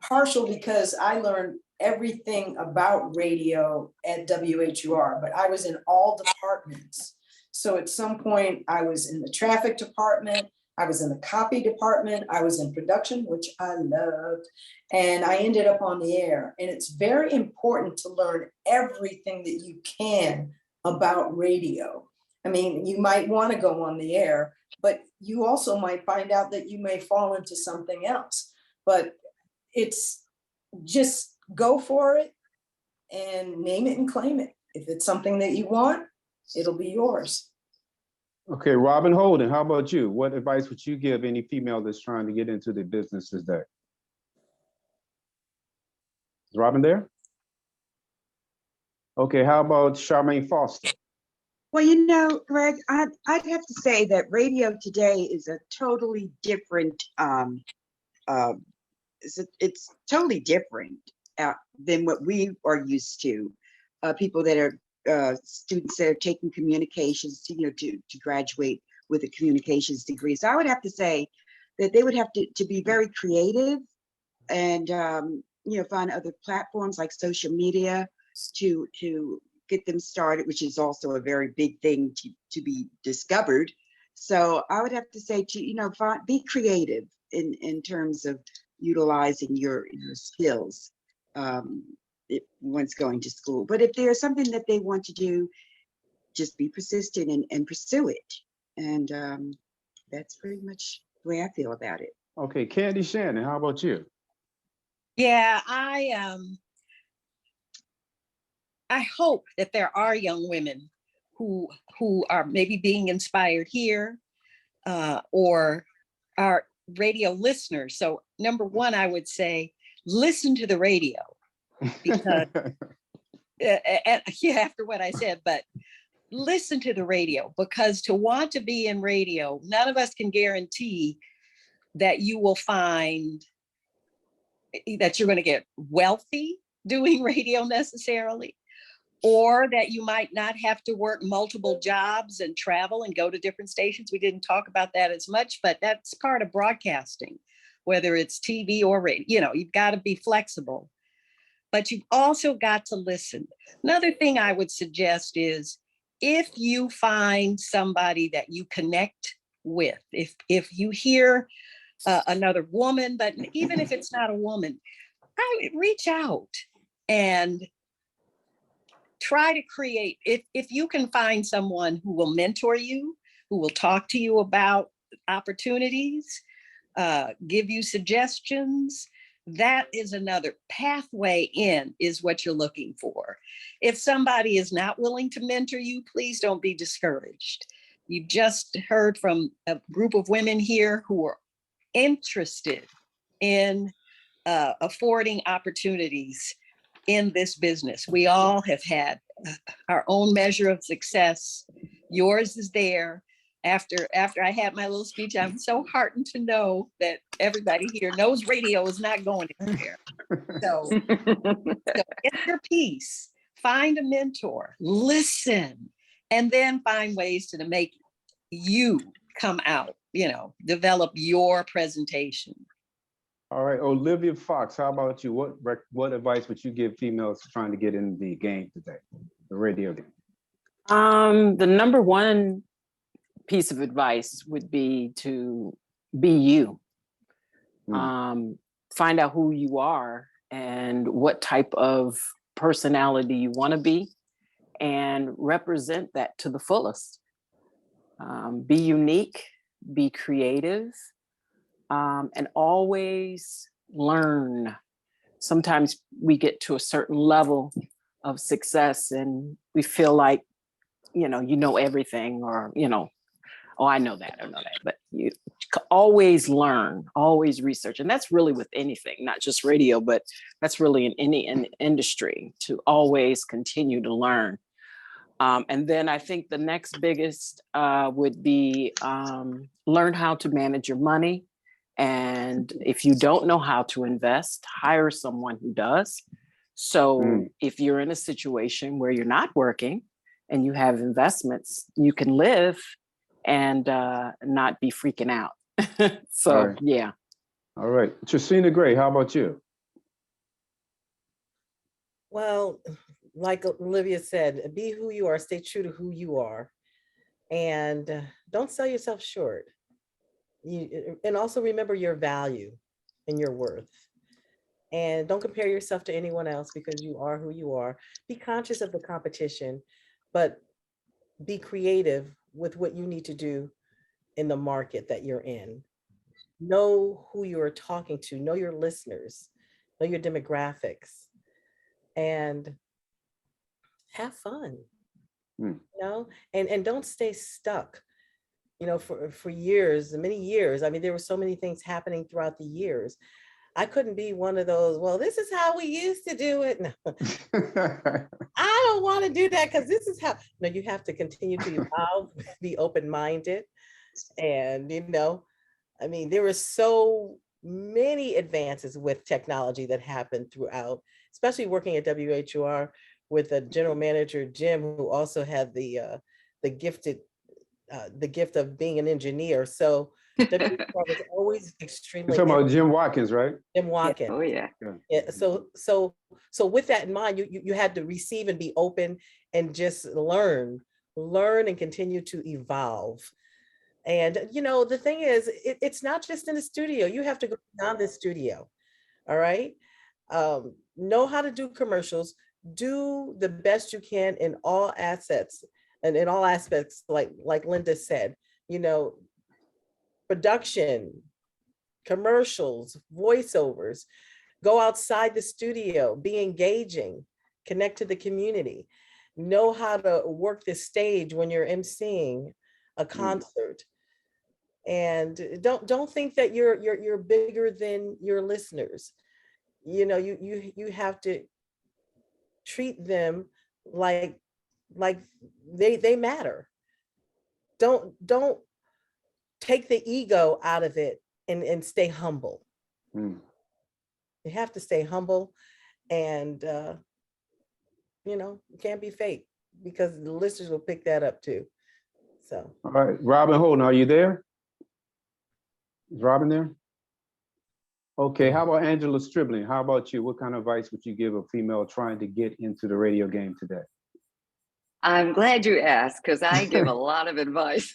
partial because I learned everything about radio at WHUR, but I was in all departments. So at some point I was in the traffic department, I was in the copy department, I was in production, which I loved, and I ended up on the air. And it's very important to learn everything that you can about radio. I mean, you might want to go on the air, but you also might find out that you may fall into something else. But it's just go for it and name it and claim it. If it's something that you want, it'll be yours.
Okay, Robin Holden, how about you? What advice would you give any female that's trying to get into the business today? Is Robin there? Okay, how about Charmaine Foster?
Well, Greg, I'd have to say that radio today is a totally different, it's totally different than what we are used to. People that are students that are taking communications to graduate with a communications degree. So I would have to say that they would have to be very creative and find other platforms like social media to get them started, which is also a very big thing to be discovered. So I would have to say be creative in terms of utilizing your skills once going to school. But if there's something that they want to do, just be persistent and pursue it. And that's pretty much the way I feel about it.
Okay, Candy Shannon, how about you?
Yeah, I hope that there are young women who are maybe being inspired here or are radio listeners. So number one, I would say, listen to the radio because after what I said, but listen to the radio, because to want to be in radio, none of us can guarantee that you will find that you're going to get wealthy doing radio necessarily, or that you might not have to work multiple jobs and travel and go to different stations. We didn't talk about that as much, but that's part of broadcasting, whether it's TV or radio. You know, you've got to be flexible, but you've also got to listen. Another thing I would suggest is, if you find somebody that you connect with, if you hear another woman, but even if it's not a woman, I would reach out and try to create, if you can find someone who will mentor you, who will talk to you about opportunities, give you suggestions, that is another pathway in, is what you're looking for. If somebody is not willing to mentor you, please don't be discouraged. You've just heard from a group of women here who are interested in affording opportunities in this business. We all have had our own measure of success. Yours is there. After I had my little speech, I'm so heartened to know that everybody here knows radio is not going anywhere. So get your piece, find a mentor, listen, and then find ways to make you come out, you know, develop your presentation.
All right, Olivia Fox, how about you? What advice would you give females trying to get in the game today, the radio game?
The number one piece of advice would be to be you. Find out who you are and what type of personality you want to be, and represent that to the fullest. Be unique, be creative, and always learn. Sometimes we get to a certain level of success and we feel like, you know everything, or, oh, I know that, but you always learn, always research. And that's really with anything, not just radio, but that's really in any industry, to always continue to learn. And then I think the next biggest would be learn how to manage your money. And if you don't know how to invest, hire someone who does. So if you're in a situation where you're not working and you have investments, you can live and not be freaking out. So,
all right.
Yeah.
All right. Tracina Gray, how about you?
Well, like Olivia said, be who you are, stay true to who you are, and don't sell yourself short. And also remember your value and your worth. And don't compare yourself to anyone else, because you are who you are. Be conscious of the competition, but be creative with what you need to do in the market that you're in. Know who you are talking to, know your listeners, know your demographics, and have fun, and don't stay stuck. For years, many years, I mean, there were so many things happening throughout the years. I couldn't be one of those, well, this is how we used to do it. No. I don't want to do that, because this is how. No, you have to continue to evolve, be open-minded. And, I mean, there were so many advances with technology that happened throughout, especially working at WHUR with a general manager, Jim, who also had the gift of being an engineer. So WHUR was always extremely.
You're talking about Jim Watkins, right?
Jim Watkins.
Oh yeah.
Yeah. So with that in mind, you had to receive and be open and just learn and continue to evolve. And the thing is, it's not just in the studio. You have to go beyond the studio. All right. Know how to do commercials. Do the best you can in all assets and in all aspects, like Linda said. Production, commercials, voiceovers. Go outside the studio. Be engaging. Connect to the community. Know how to work the stage when you're emceeing a concert. And don't think that you're bigger than your listeners. You have to treat them like Like they matter. Don't take the ego out of it and stay humble.
Mm.
You have to stay humble, and you can't be fake, because the listeners will pick that up too. So,
All right, Robin Holden, are you there? Is Robin there? Okay, how about Angela Stribling? How about you? What kind of advice would you give a female trying to get into the radio game today?
I'm glad you asked, because I give a lot of advice.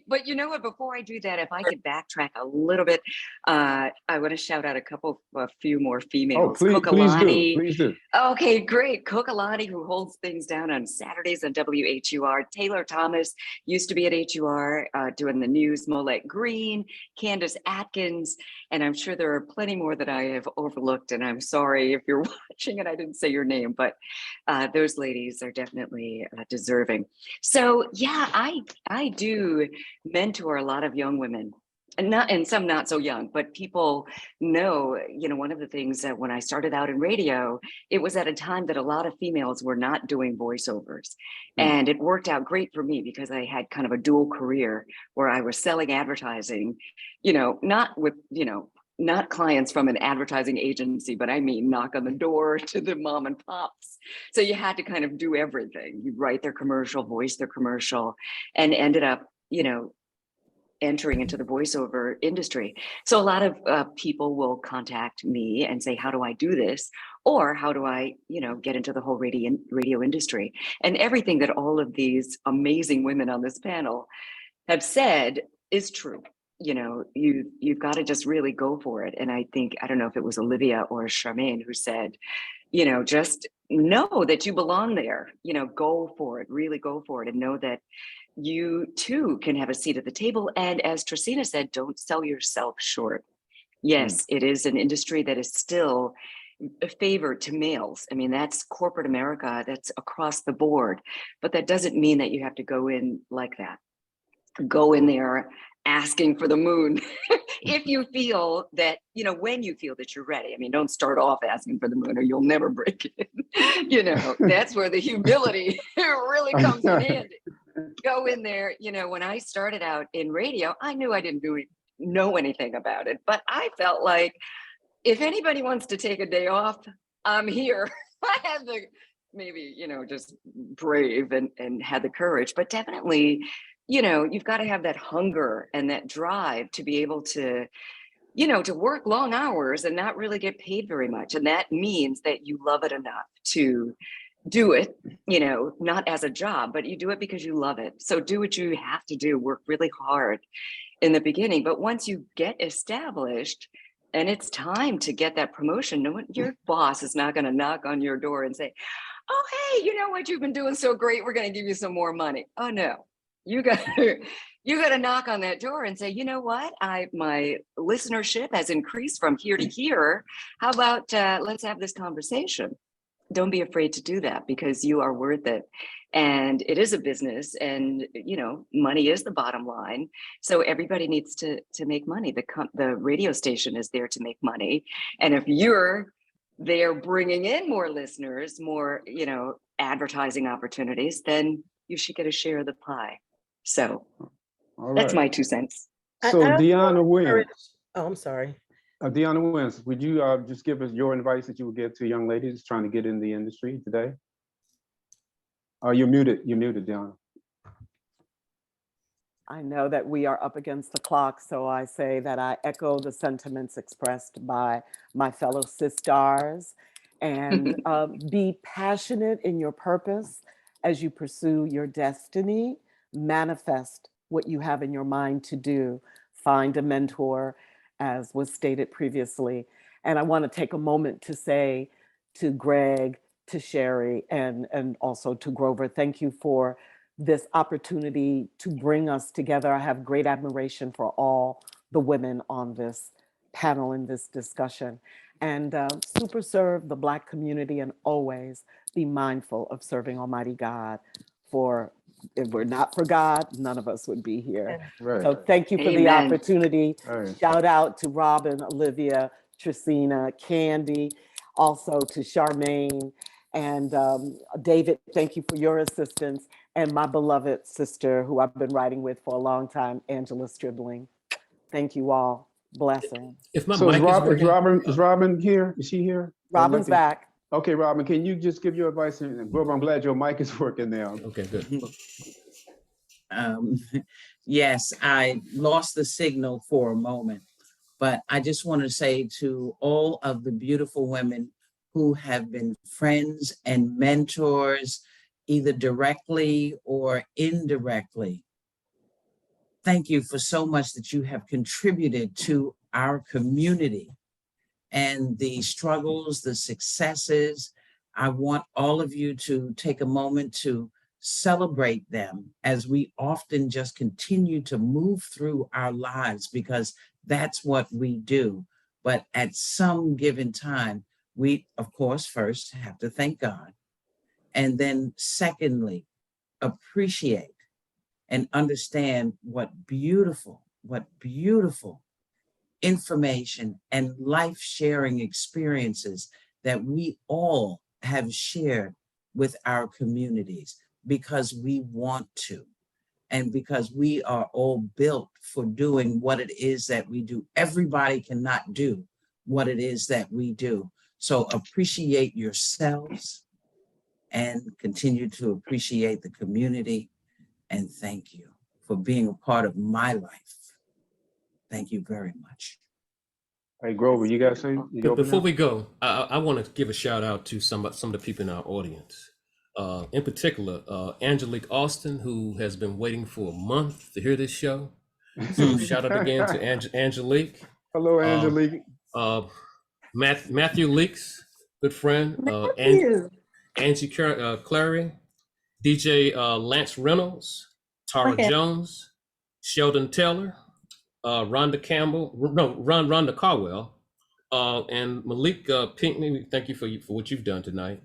But you know what? Before I do that, if I could backtrack a little bit, I want to shout out a few more females.
Oh, please do. Please do.
Okay, great. Kokalani, who holds things down on Saturdays on WHUR. Taylor Thomas used to be at HUR doing the news. Molette Green, Candace Atkins, and I'm sure there are plenty more that I have overlooked. And I'm sorry if you're watching and I didn't say your name, but those ladies are definitely deserving. So yeah, I do mentor a lot of young women, and some not so young, but people know, one of the things that when I started out in radio, it was at a time that a lot of females were not doing voiceovers. And it worked out great for me because I had kind of a dual career where I was selling advertising, not clients from an advertising agency, but I mean, knock on the door to the mom and pops. So you had to kind of do everything. You write their commercial, voice their commercial, and ended up, entering into the voiceover industry. So a lot of people will contact me and say, how do I do this? Or how do I, get into the whole radio industry? And everything that all of these amazing women on this panel have said is true. You've got to just really go for it. And I don't know if it was Olivia or Charmaine who said, just know that you belong there, go for it, really go for it, and know that you too can have a seat at the table. And as Tracina said, don't sell yourself short. Yes, it is an industry that is still favored to males. I mean, that's corporate America, that's across the board, but that doesn't mean that you have to go in like that. Go in there asking for the moon if you feel that, when you feel that you're ready. I mean, don't start off asking for the moon or you'll never break it. That's where the humility really comes in handy. Go in there. When I started out in radio, I knew I didn't know anything about it, but I felt like if anybody wants to take a day off, I'm here. I had the maybe, just brave and had the courage, but definitely, you've got to have that hunger and that drive to be able to, to work long hours and not really get paid very much. And that means that you love it enough to do it, not as a job, but you do it because you love it. So do what you have to do, work really hard in the beginning. But once you get established and it's time to get that promotion, your boss is not going to knock on your door and say, oh, hey, you know what, you've been doing so great, we're going to give you some more money. Oh, no, you got to knock on that door and say, you know what, my listenership has increased from here to here. How about let's have this conversation? Don't be afraid to do that, because you are worth it. And it is a business, and money is the bottom line. So everybody needs to make money. The radio station is there to make money. And if you're there bringing in more listeners, more, advertising opportunities, then you should get a share of the pie. So that's my 2 cents.
So Deanna Williams.
Oh, I'm sorry.
Deanna Williams, would you just give us your advice that you would give to young ladies trying to get in the industry today? You're muted, Deanna.
I know that we are up against the clock, so I say that I echo the sentiments expressed by my fellow sisters, and be passionate in your purpose as you pursue your destiny. Manifest what you have in your mind to do. Find a mentor, as was stated previously. And I want to take a moment to say to Greg, to Sherry, and also to Grover, thank you for this opportunity to bring us together. I have great admiration for all the women on this panel in this discussion. And super serve the Black community, and always be mindful of serving Almighty God. For if we're not for God, none of us would be here.
Right.
So thank you for the opportunity. Right. Shout out to Robin, Olivia, Tracina, Candy, also to Charmaine, And David, thank you for your assistance. And my beloved sister, who I've been writing with for a long time, Angela Stribling. Thank you all. Blessings.
If my
So is
mic is
Robin,
working,
Robin here? Is she here?
Robin's back.
Okay, Robin, can you just give your advice? And Grover, I'm glad your mic is working now.
okay, good.
Um, yes, I lost the signal for a moment, but I just want to say to all of the beautiful women who have been friends and mentors, either directly or indirectly, thank you for so much that you have contributed to our community and the struggles, the successes. I want all of you to take a moment to celebrate them as we often just continue to move through our lives, because that's what we do. But at some given time, we, of course, first have to thank God. And then secondly, appreciate and understand what beautiful information and life-sharing experiences that we all have shared with our communities, because we want to, and because we are all built for doing what it is that we do. Everybody cannot do what it is that we do. So appreciate yourselves and continue to appreciate the community. And thank you for being a part of my life. Thank you very much.
Hey, Grover, you got something? You open
Before
now?
we go, I want to give a shout out to some of the people in our audience. In particular, Angelique Austin, who has been waiting for a month to hear this show. So shout out again to Angelique.
Hello, Angelique.
Matthew Leaks, good friend. Angie Clary, DJ Lance Reynolds, Tara Jones, Sheldon Taylor, Rhonda Caldwell, and Malik Pinckney. Thank you for what you've done tonight.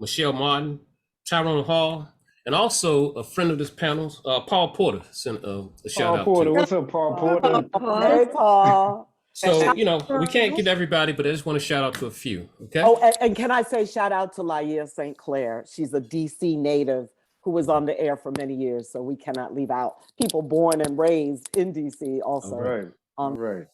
Michelle Martin, Tyrone Hall, and also a friend of this panel, Paul Porter, sent a shout out.
Paul Porter,
to.
what's up, Paul Porter?
Hey, Paul.
So, we can't get everybody, but I just want to shout out to a few, okay?
Oh, and can I say shout out to Laia St. Clair? She's a DC native who was on the air for many years, so we cannot leave out people born and raised in DC also.
All right.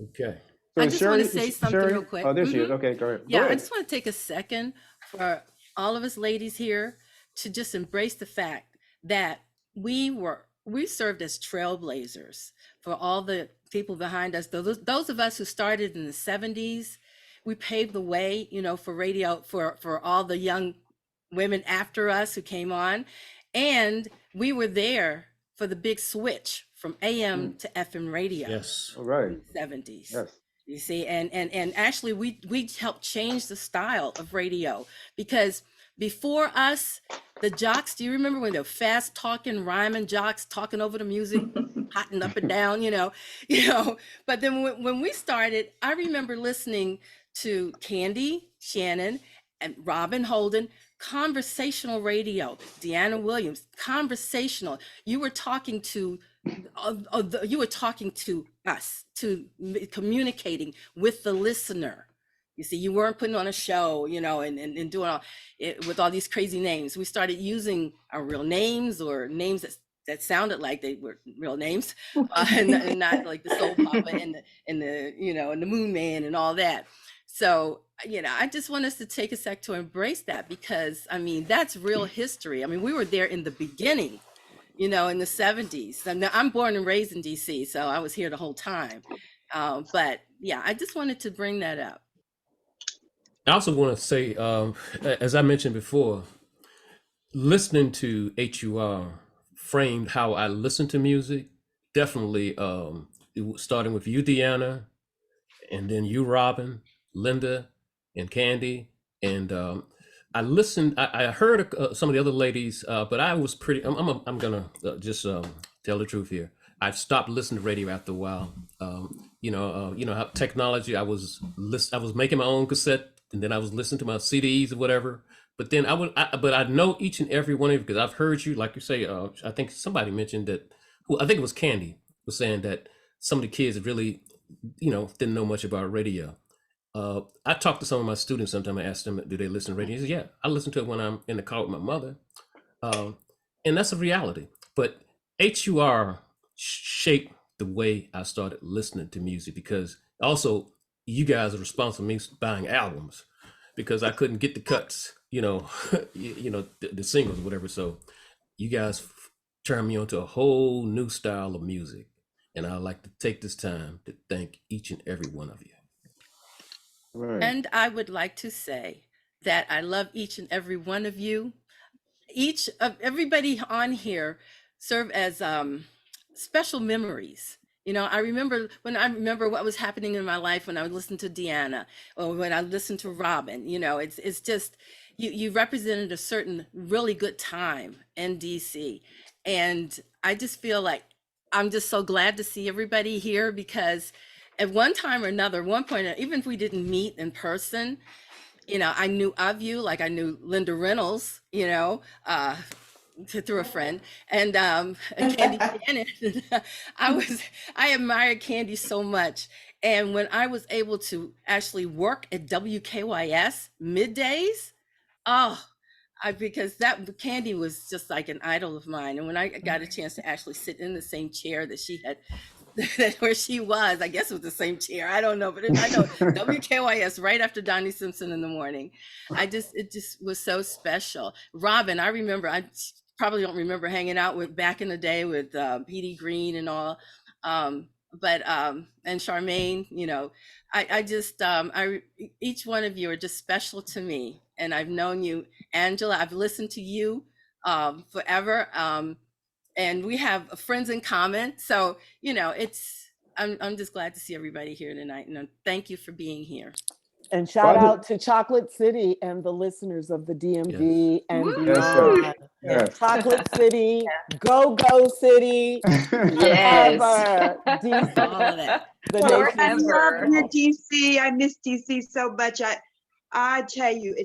Okay.
I just want to say something real quick.
Oh, there she is. Okay, go ahead.
Yeah,
Go
I
ahead.
just want to take a second for all of us ladies here to just embrace the fact that we served as trailblazers for all the people behind us. Those of us who started in the 70s, we paved the way, for radio, for all the young women after us who came on. And we were there for the big switch from AM to FM radio.
Yes.
All right.
In the 70s.
Yes.
You see, and actually we helped change the style of radio, because before us, the jocks, do you remember when they were fast talking, rhyming jocks talking over the music, hotting up and down, but then when we started, I remember listening to Candy Shannon and Robin Holden, conversational radio, Deanna Williams, conversational. You were talking to us, communicating with the listener. You see, you weren't putting on a show, and doing all it with all these crazy names. We started using our real names, or names that sounded like they were real names, and not like the Soul Papa and the Moon Man and all that. So, I just want us to take a sec to embrace that, because that's real history. We were there in the beginning, in the 70s. I'm born and raised in DC, so I was here the whole time. But yeah, I just wanted to bring that up.
I also want to say, as I mentioned before, listening to HUR framed how I listen to music. Definitely, starting with you, Deanna, and then you, Robin, Linda, and Candy. And I listened. I heard some of the other ladies, but I was pretty. I'm gonna just tell the truth here. I've stopped listening to radio after a while. How technology. I was making my own cassette, and then I was listening to my CDs or whatever. But then but I know each and every one of you, because I've heard you, like you say. I think somebody mentioned that. I think it was Candy was saying that some of the kids really, didn't know much about radio. I talk to some of my students sometimes. I ask them, do they listen to radio? He says, yeah, I listen to it when I'm in the car with my mother. And that's a reality. But HUR shaped the way I started listening to music, because also you guys are responsible for me buying albums, because I couldn't get the cuts, the singles or whatever. So you guys turned me onto a whole new style of music. And I'd like to take this time to thank each and every one of you.
Right.
And I would like to say that I love each and every one of you. Each of everybody on here serve as special memories. I remember what was happening in my life when I would listen to Deanna, or when I listened to Robin. It's just you represented a certain really good time in DC. And I just feel like I'm just so glad to see everybody here, because at one time or another, one point, even if we didn't meet in person, I knew of you, like I knew Linda Reynolds, through a friend, and Candy Shannon. I admired Candy so much. And when I was able to actually work at WKYS middays, oh, because that Candy was just like an idol of mine. And when I got a chance to actually sit in the same chair that she had, where she was, I guess it was the same chair. I don't know, but I know WKYS right after Donnie Simpson in the morning. It just was so special. Robin, I remember, I probably don't remember hanging out with back in the day with Petey Green and all. And Charmaine, each one of you are just special to me. And I've known you, Angela, I've listened to you forever. And we have friends in common. So, I'm just glad to see everybody here tonight. And thank you for being here.
And shout out to Chocolate City and the listeners of the DMV and beyond.
Yes.
Chocolate City, Go City,
Yes.
forever. DC,
All of that.
the
I
nation's
love your DC. I miss DC so much. I tell you,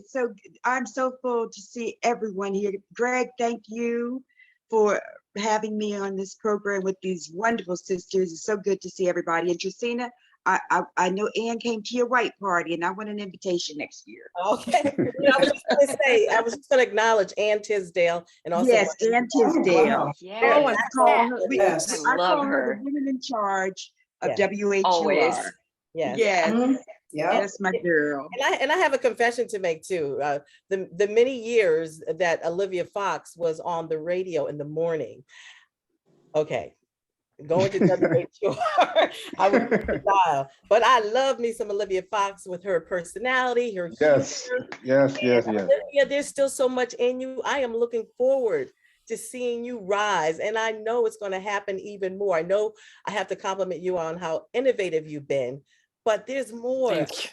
I'm so full to see everyone here. Greg, thank you for having me on this program with these wonderful sisters. It's so good to see everybody. And Tracina, I know Ann came to your white party, and I want an invitation next year.
Okay. I was just going to say, I was just going to acknowledge Ann Tisdale and also.
Yes, Ann Tisdale.
Yes.
Oh, I call her,
Yes.
I
Love
call her
her.
the woman in charge of
Yeah.
WHUR.
Always.
Yes.
Yes.
Yeah.
That's my girl.
And I have a confession to make too. The many years that Olivia Fox was on the radio in the morning. Okay. Going to WHUR, I was the dial. But I love me some Olivia Fox with her personality, her
Yes.
humor.
Yes.
Olivia, there's still so much in you. I am looking forward to seeing you rise. And I know it's going to happen even more. I know I have to compliment you on how innovative you've been, but there's more.
Thank you.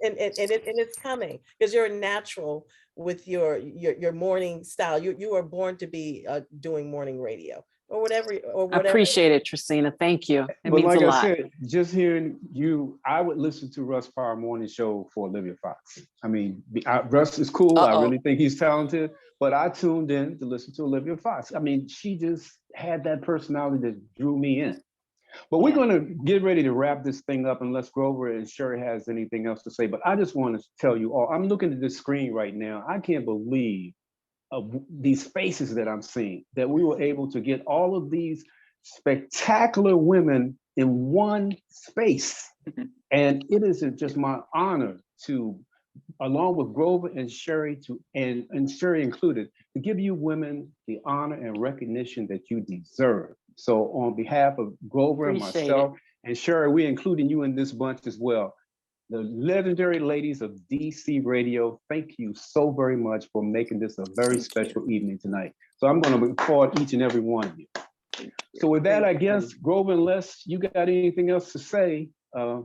And it's coming because you're a natural with your morning style. You are born to be doing morning radio or whatever.
I appreciate it, Tracina. Thank you. It
But
means
like
a
I
lot.
said, just hearing you, I would listen to Russ Power Morning Show for Olivia Fox. I mean, Russ is cool. I really think he's talented, but I tuned in to listen to Olivia Fox. I mean, she just had that personality that drew me in. But we're going to get ready to wrap this thing up unless Grover and Sherry has anything else to say. But I just want to tell you all, I'm looking at this screen right now. I can't believe these faces that I'm seeing, that we were able to get all of these spectacular women in one space. And it is just my honor to, along with Grover and Sherry, and Sherry included, to give you women the honor and recognition that you deserve. So on behalf of Grover and
Appreciate
myself and Sherry, we're including you in this bunch as well. The legendary ladies of DC Radio, thank you so very much for making this a very special evening tonight. So I'm going to record each and every one of you. So with that, I guess, Grover, unless you got anything else to say, I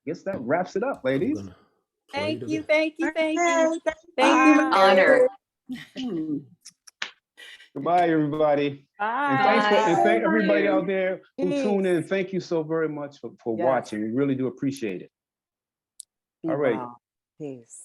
guess that wraps it up, ladies.
Thank you. Thank you.
Honor.
Goodbye, everybody.
Bye.
And thank everybody out there who tuned in. Thank you so very much for watching. We really do appreciate it. All right.
Peace.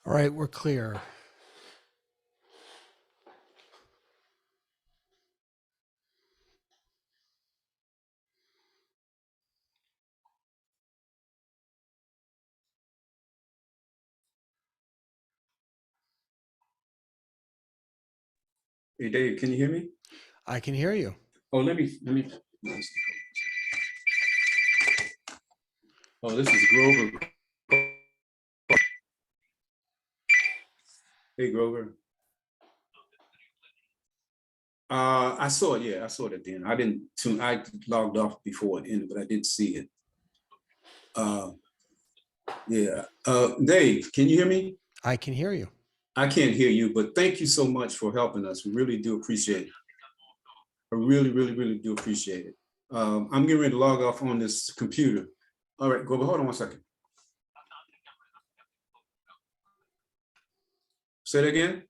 All right, we're clear.
Hey, Dave, can you hear me?
I can hear you.
Oh, let me. Oh, this is Grover. Hey, Grover. I saw it. Yeah, I saw it at the end. I didn't tune. I logged off before it ended, but I did see it. Yeah. Dave, can you hear me?
I can hear you.
I can't hear you, but thank you so much for helping us. We really do appreciate it. I really, really, really do appreciate it. I'm getting ready to log off on this computer. All right, Grover, hold on 1 second. Say it again.